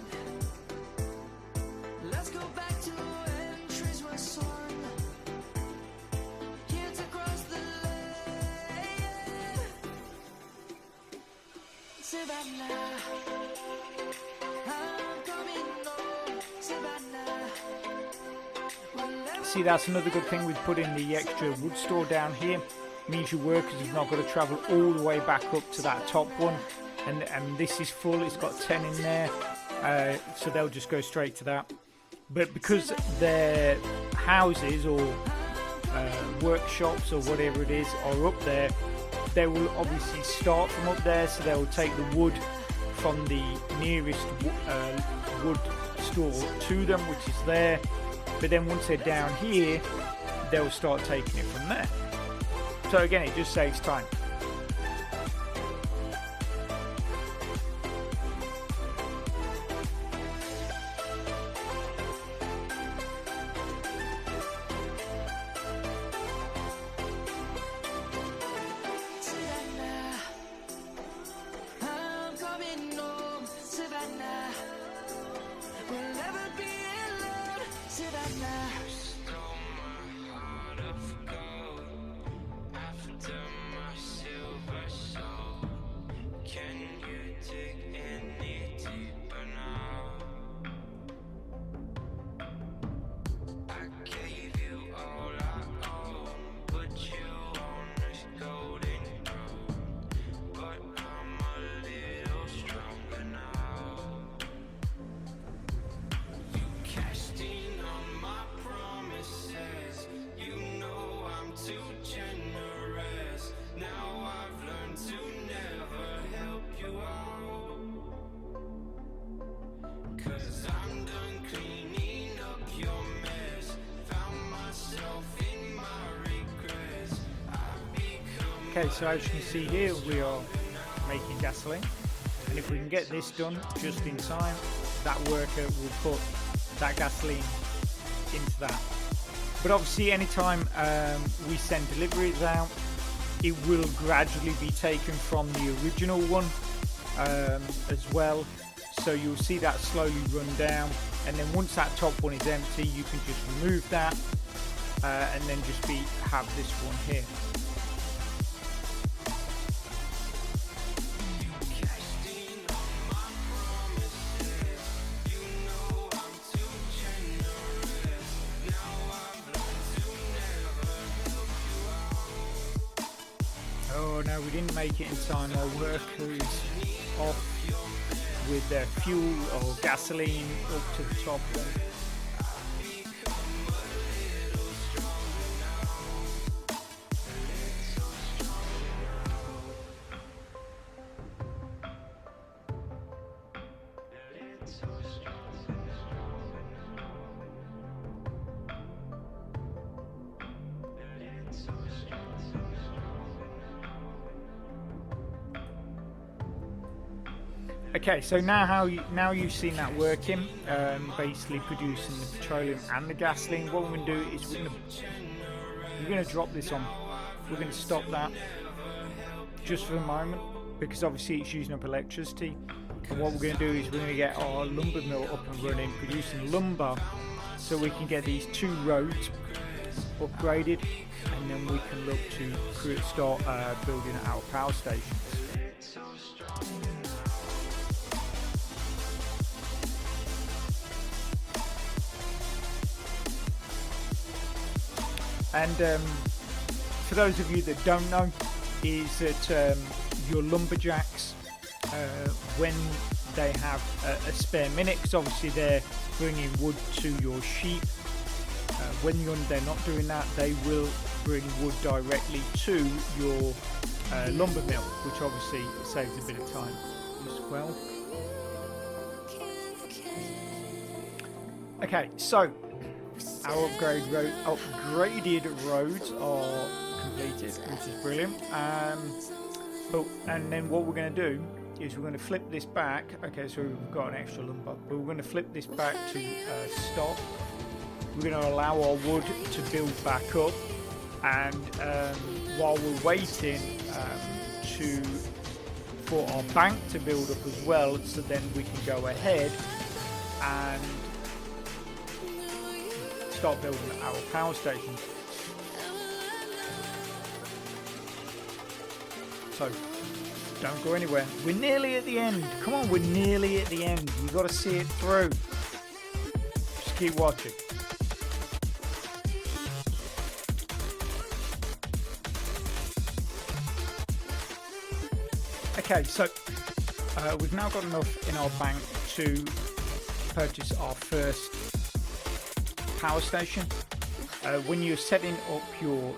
Let's go back to when trees were swung. Kids across the land. Savannah, I'm coming home, Savannah. See, that's another good thing with putting the extra wood store down here. Means your workers have not got to travel all the way back up to that top one. And this is full, it's got 10 in there. So they'll just go straight to that. But because their houses or workshops or whatever it is are up there, they will obviously start from up there, so they will take the wood from the nearest wood store to them, which is there. But then once they're down here, they'll start taking it from there. So again, it just saves time. Savannah, I'm coming home, Savannah. We'll never be alone, Savannah. Stole my heart of gold after my silver soul. Can you dig any deeper now? I gave you all I own, put you on this golden throne, but I'm a little stronger now. You cashed in on my promises. You know I'm too generous. Now I've learned to never help you out. 'Cause I'm done cleaning up your mess. Found myself in my regrets. I've become Okay, so as you can see here, we are making gasoline. And if we can get this done just in time, that worker will put that gasoline into that. But obviously anytime we send deliveries out, it will gradually be taken from the original one as well. So you'll see that slowly run down, and then once that top one is empty, you can just remove that and then just have this one here. cashed in on my promises. You know I'm too generous. Now I've learned to never help you out. Oh no, we didn't make it in time. Our worker is off with their fuel or gasoline up to the top one. Okay, so now you've seen that working, basically producing the petroleum and the gasoline. What we're going to do is we're going to drop this on. We're going to stop that just for a moment because obviously it's using up electricity. And what we're going to do is we're going to get our lumber mill up and running, producing lumber, so we can get these two roads is upgraded, and then we can look to start building our power stations. And for those of you that don't know, is that your lumberjacks, when they have a spare minute, because obviously they're bringing wood to your sheep, when they're not doing that, they will bring wood directly to your lumber mill, which obviously saves a bit of time as well. Okay, so our upgraded roads are completed, which is brilliant. And then what we're going to do is we're going to flip this back. Okay, so we've got an extra lumber, but we're going to flip this back to stop. We're going to allow our wood to build back up, and while we're waiting for our bank to build up as well, so then we can go ahead and start building our power stations. So don't go anywhere. We're nearly at the end. Come on, we're nearly at the end. You've got to see it through. Just keep watching. Okay, so we've now got enough in our bank to purchase our first power station. When you're setting up your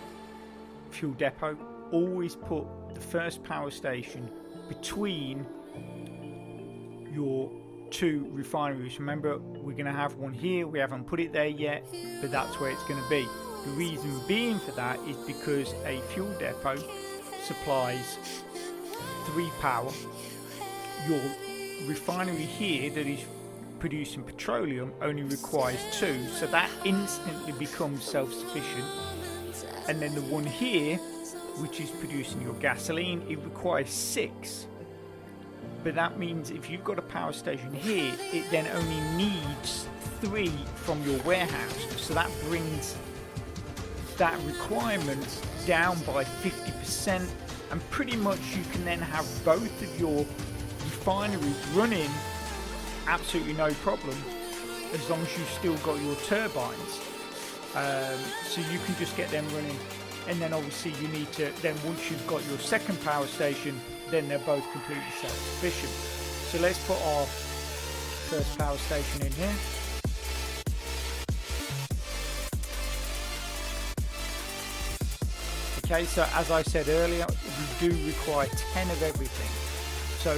fuel depot, always put the first power station between your two refineries. Remember, we're going to have one here. We haven't put it there yet, but that's where it's going to be. The reason being for that is because a fuel depot supplies 3 power. Your refinery here that is producing petroleum only requires 2, so that instantly becomes self-sufficient. And then the one here, which is producing your gasoline, it requires 6. But that means if you've got a power station here, it then only needs 3 from your warehouse, so that brings that requirement down by 50%, and pretty much you can then have both of your refineries running absolutely no problem, as long as you've still got your turbines. So you can just get them running, and then obviously you need to, then once you've got your second power station, then they're both completely self-sufficient. So let's put our first power station in here. Okay, so as I said earlier, we do require 10 of everything. So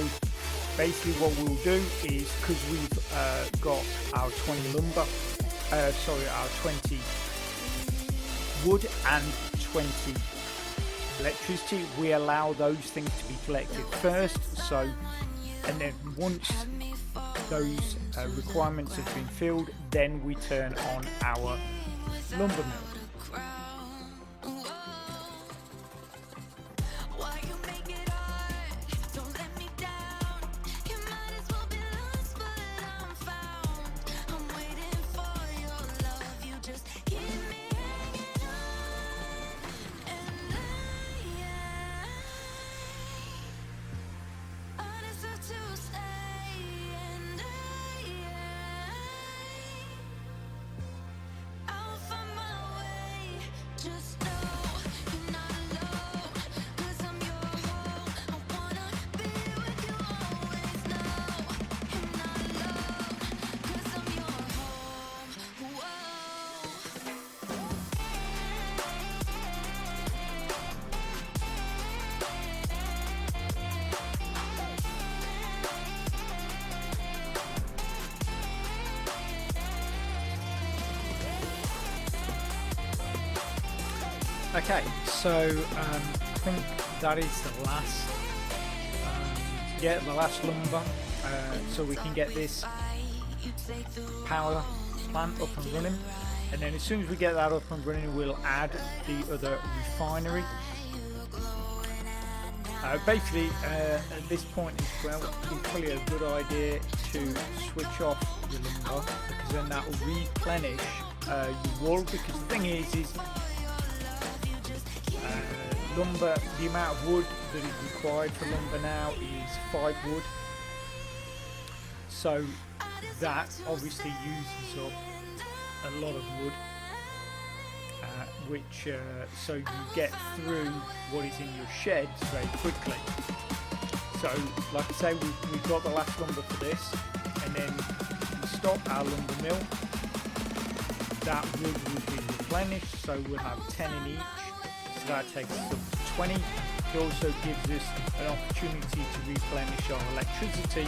basically what we'll do is, because we've got our 20 lumber, our 20 wood and 20 electricity, we allow those things to be collected first. So, and then once those requirements have been filled, then we turn on our lumber mill. Okay, so I think that is the last, the last lumber, so we can get this power plant up and running, and then as soon as we get that up and running, we'll add the other refinery. Basically, at this point as well, it's probably a good idea to switch off the lumber, because then that will replenish your wool, because the thing is lumber, the amount of wood that is required for lumber now is 5 wood, so that obviously uses up a lot of wood, which so you get through what is in your sheds very quickly. So like I say, we've got the last lumber for this, and then we stop our lumber mill. That wood will be replenished, so we'll have 10 in each, so that takes us up to 20. It also gives us an opportunity to replenish our electricity,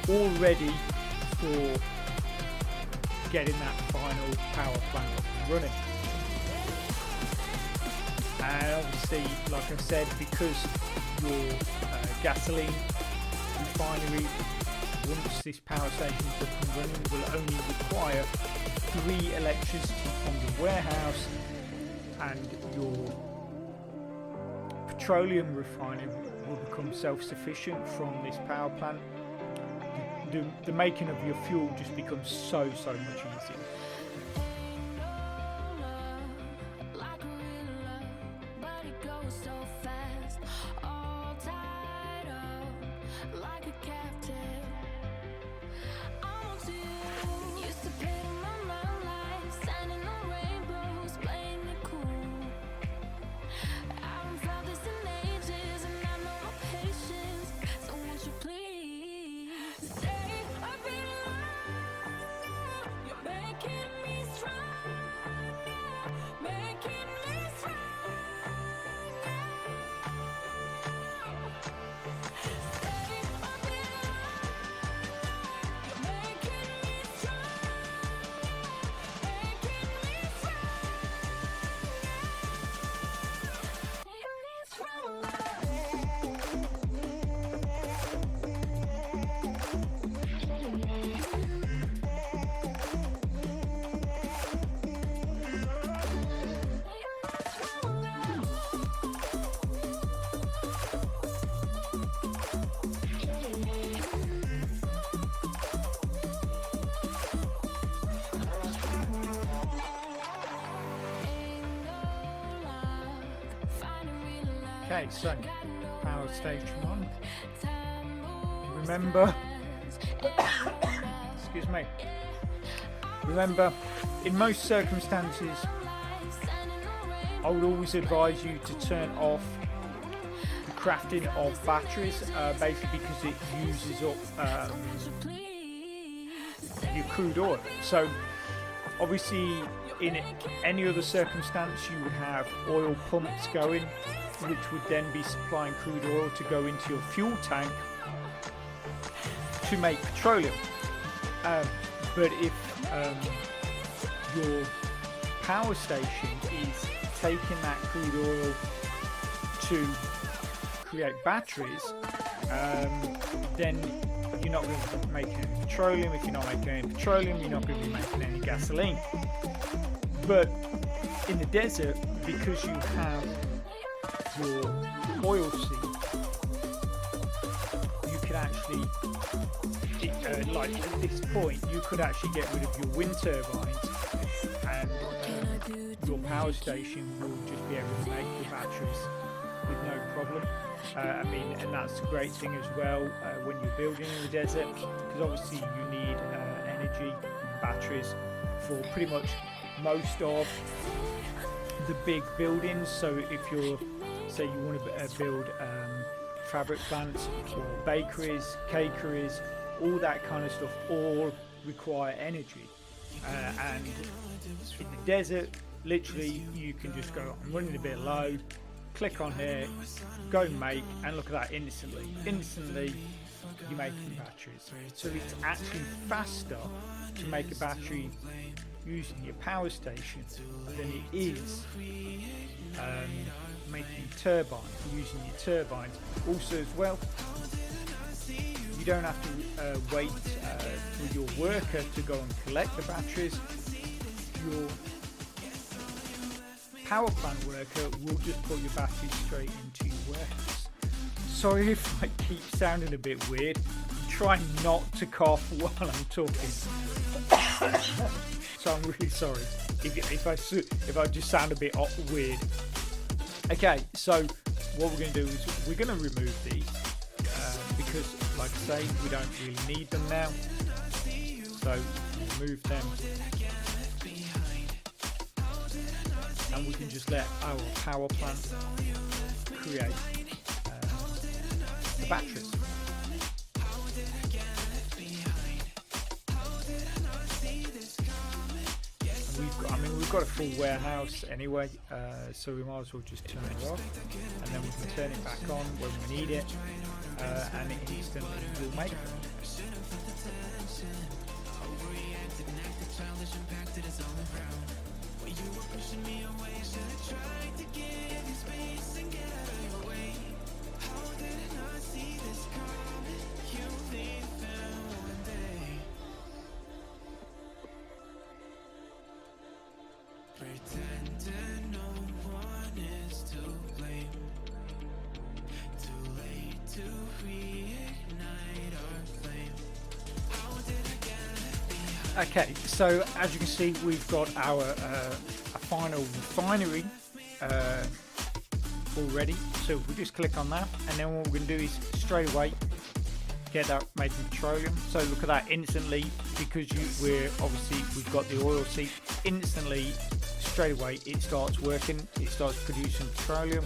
all ready for getting that final power plant up and running. And obviously, like I said, because your gasoline refinery, once this power station is up and running, will only require 3 electricity from the warehouse, and your petroleum refinery will become self-sufficient from this power plant. The making of your fuel just becomes so much easier. Okay, so power station on. Remember, excuse me. Remember, in most circumstances, I would always advise you to turn off the crafting of batteries, basically because it uses up your crude oil. So, obviously, in any other circumstance, you would have oil pumps going, which would then be supplying crude oil to go into your fuel tank to make petroleum. But if your power station is taking that crude oil to create batteries, then you're not going to be making any petroleum. If you're not making any petroleum, you're not going to be making any gasoline. But in the desert, because you have your oil seed, you can actually, like at this point, you could actually get rid of your wind turbines, and your power station will just be able to make the batteries with no problem. I mean, and that's a great thing as well when you're building in the desert, because obviously you need energy and batteries for pretty much most of the big buildings. So if you're, say you want to build fabric plants or bakeries, cakeries, all that kind of stuff all require energy, and in the desert literally you can just go, I'm running a bit low, click on here, go and make, and look at that, instantly you're making batteries. So it's actually faster to make a battery using your power station than it is making turbines, using your turbines. Also as well, you don't have to wait for your worker to go and collect the batteries. Your power plant worker will just put your batteries straight into your warehouse. Sorry if I keep sounding a bit weird. I'm try not to cough while I'm talking. So I'm really sorry if I just sound a bit weird. Okay, so what we're going to do is we're going to remove these because, like I say, we don't really need them now. So remove them, and we can just let our power plant create the batteries. We've got a full warehouse anyway, so we might as well just turn it off, and then we can turn it back on when we need it, and it instantly will make it. Pretending no one is to blame. Too late to reignite our flame. How did I get left behind? Okay, so as you can see, we've got our final refinery already. So we just click on that, and then what we're going to do is straight away get that making petroleum. So look at that instantly, because we've got the oil seep. Instantly, straight away, it starts working. It starts producing petroleum,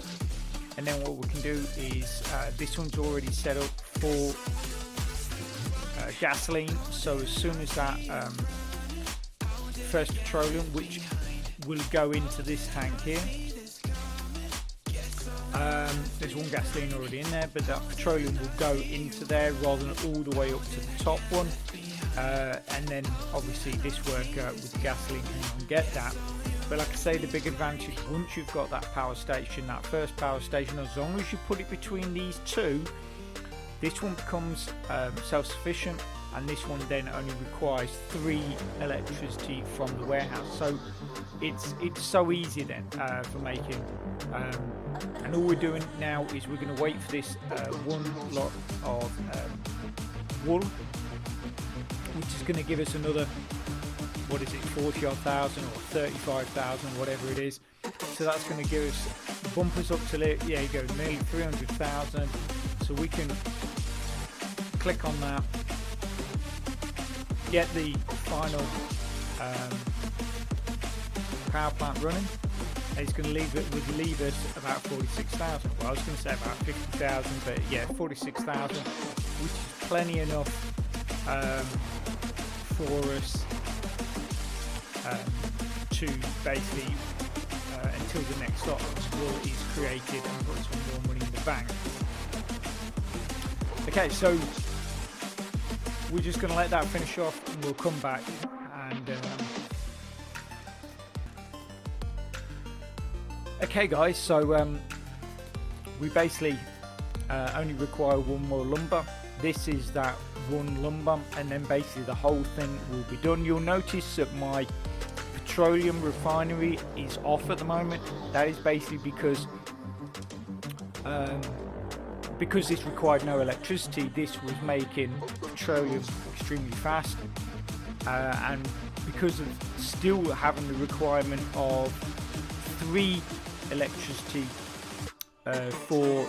and then what we can do is this one's already set up for gasoline. So as soon as that first petroleum, which will go into this tank here, there's one gasoline already in there, but that petroleum will go into there rather than all the way up to the top one, and then obviously this worker with the gasoline can get that. But like I say, the big advantage, once you've got that power station, that first power station, as long as you put it between these two, this one becomes self-sufficient, and this one then only requires 3 electricity from the warehouse. So it's so easy then for making, and all we're doing now is we're going to wait for this one lot of wool, which is going to give us another, what is it, 40,000 or 35,000, whatever it is. So that's going to give us, bump us up to, yeah, you go nearly 300,000. So we can click on that, get the final power plant running, and it's going to leave us about 46,000. Well, I was going to say about 50,000, but yeah, 46,000, which is plenty enough for us to basically until the next lot of wool is created and put some more money in the bank. Okay, so we're just going to let that finish off, and we'll come back and okay guys, so we basically only require one more lumber. This is that one lumber, and then basically the whole thing will be done. You'll notice that my petroleum refinery is off at the moment. That is basically because this required no electricity. This was making petroleum extremely fast, and because of still having the requirement of 3 electricity for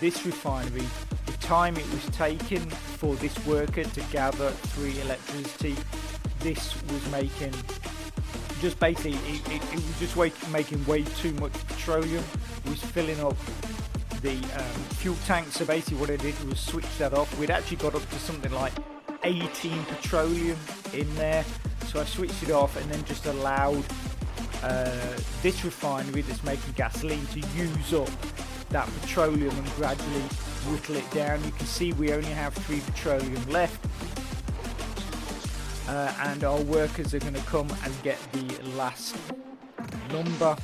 this refinery, the time it was taking for this worker to gather 3 electricity, this was making just basically it was just making way too much petroleum. It was filling up the fuel tank. So basically what I did was switch that off. We'd actually got up to something like 18 petroleum in there, so I switched it off and then just allowed this refinery that's making gasoline to use up that petroleum and gradually whittle it down. You can see we only have 3 petroleum left, and our workers are going to come and get the last lumber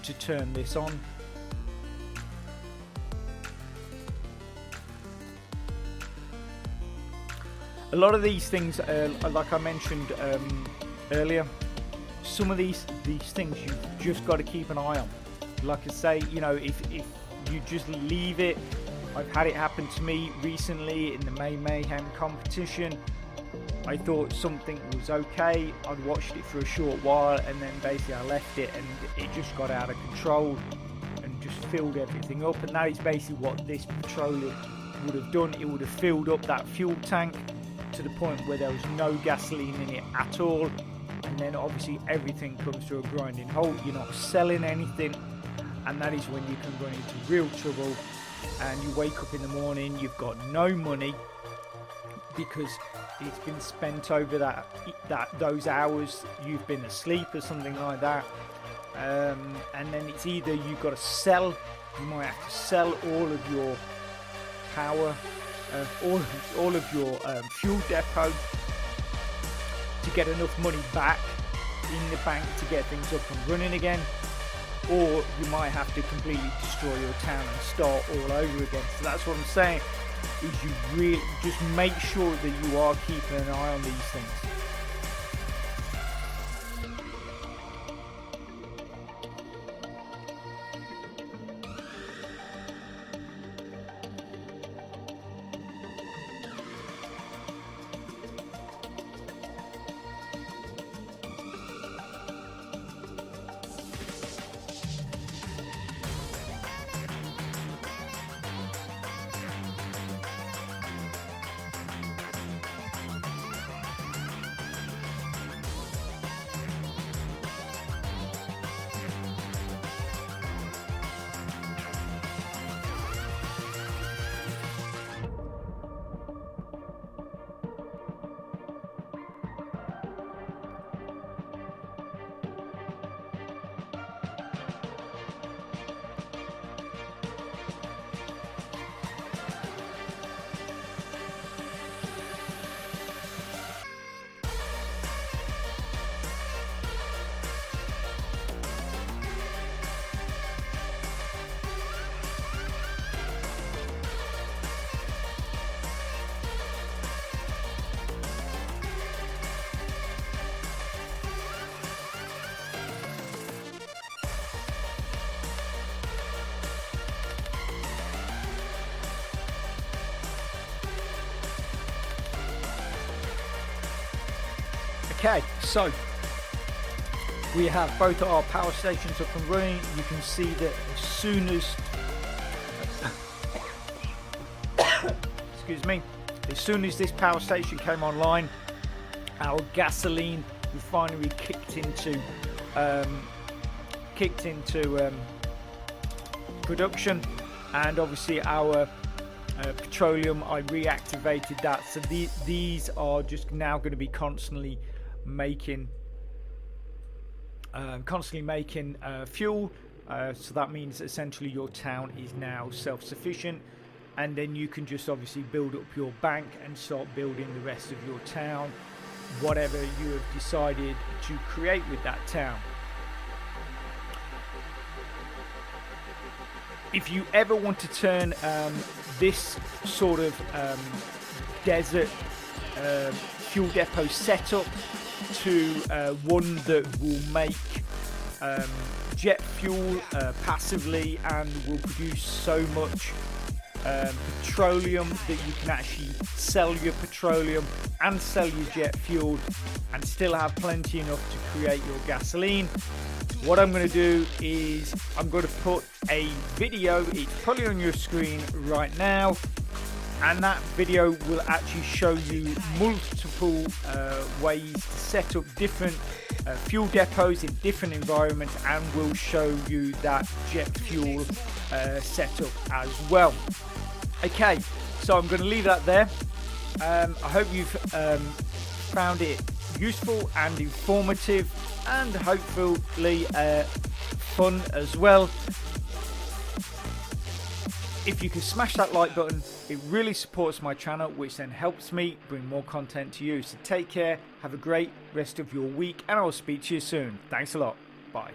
to turn this on. A lot of these things, like I mentioned earlier, some of these things you've just got to keep an eye on. Like I say, you know, if you just leave it I've had it happen to me recently in the May Mayhem competition. I thought something was okay, I'd watched it for a short while, and then basically I left it and it just got out of control and just filled everything up. And that is basically what this petroleum would have done. It would have filled up that fuel tank to the point where there was no gasoline in it at all, and then obviously everything comes to a grinding halt. You're not selling anything, and that is when you can run into real trouble. And you wake up in the morning, you've got no money because it's been spent over those hours you've been asleep or something like that. And then it's either you've got to sell, you might have to sell all of your power, all of your fuel depot to get enough money back in the bank to get things up and running again, or you might have to completely destroy your town and start all over again. So that's what I'm saying, is you really just make sure that you are keeping an eye on these things. Okay, so we have both our power stations up and running. You can see that as soon as excuse me, as soon as this power station came online, our gasoline refinery kicked into production, and obviously our petroleum, I reactivated that. So these are just now going to be constantly making fuel. So that means essentially your town is now self-sufficient, and then you can just obviously build up your bank and start building the rest of your town, whatever you have decided to create with that town. If you ever want to turn this sort of desert fuel depot setup to one that will make jet fuel passively and will produce so much petroleum that you can actually sell your petroleum and sell your jet fuel and still have plenty enough to create your gasoline, what I'm going to do is I'm going to put a video, it's probably on your screen right now, and that video will actually show you multiple ways to set up different fuel depots in different environments, and will show you that jet fuel setup as well. Okay, so I'm going to leave that there. I hope you've found it useful and informative, and hopefully fun as well. If you could smash that like button, it really supports my channel, which then helps me bring more content to you. So take care, have a great rest of your week, and I'll speak to you soon. Thanks a lot. Bye.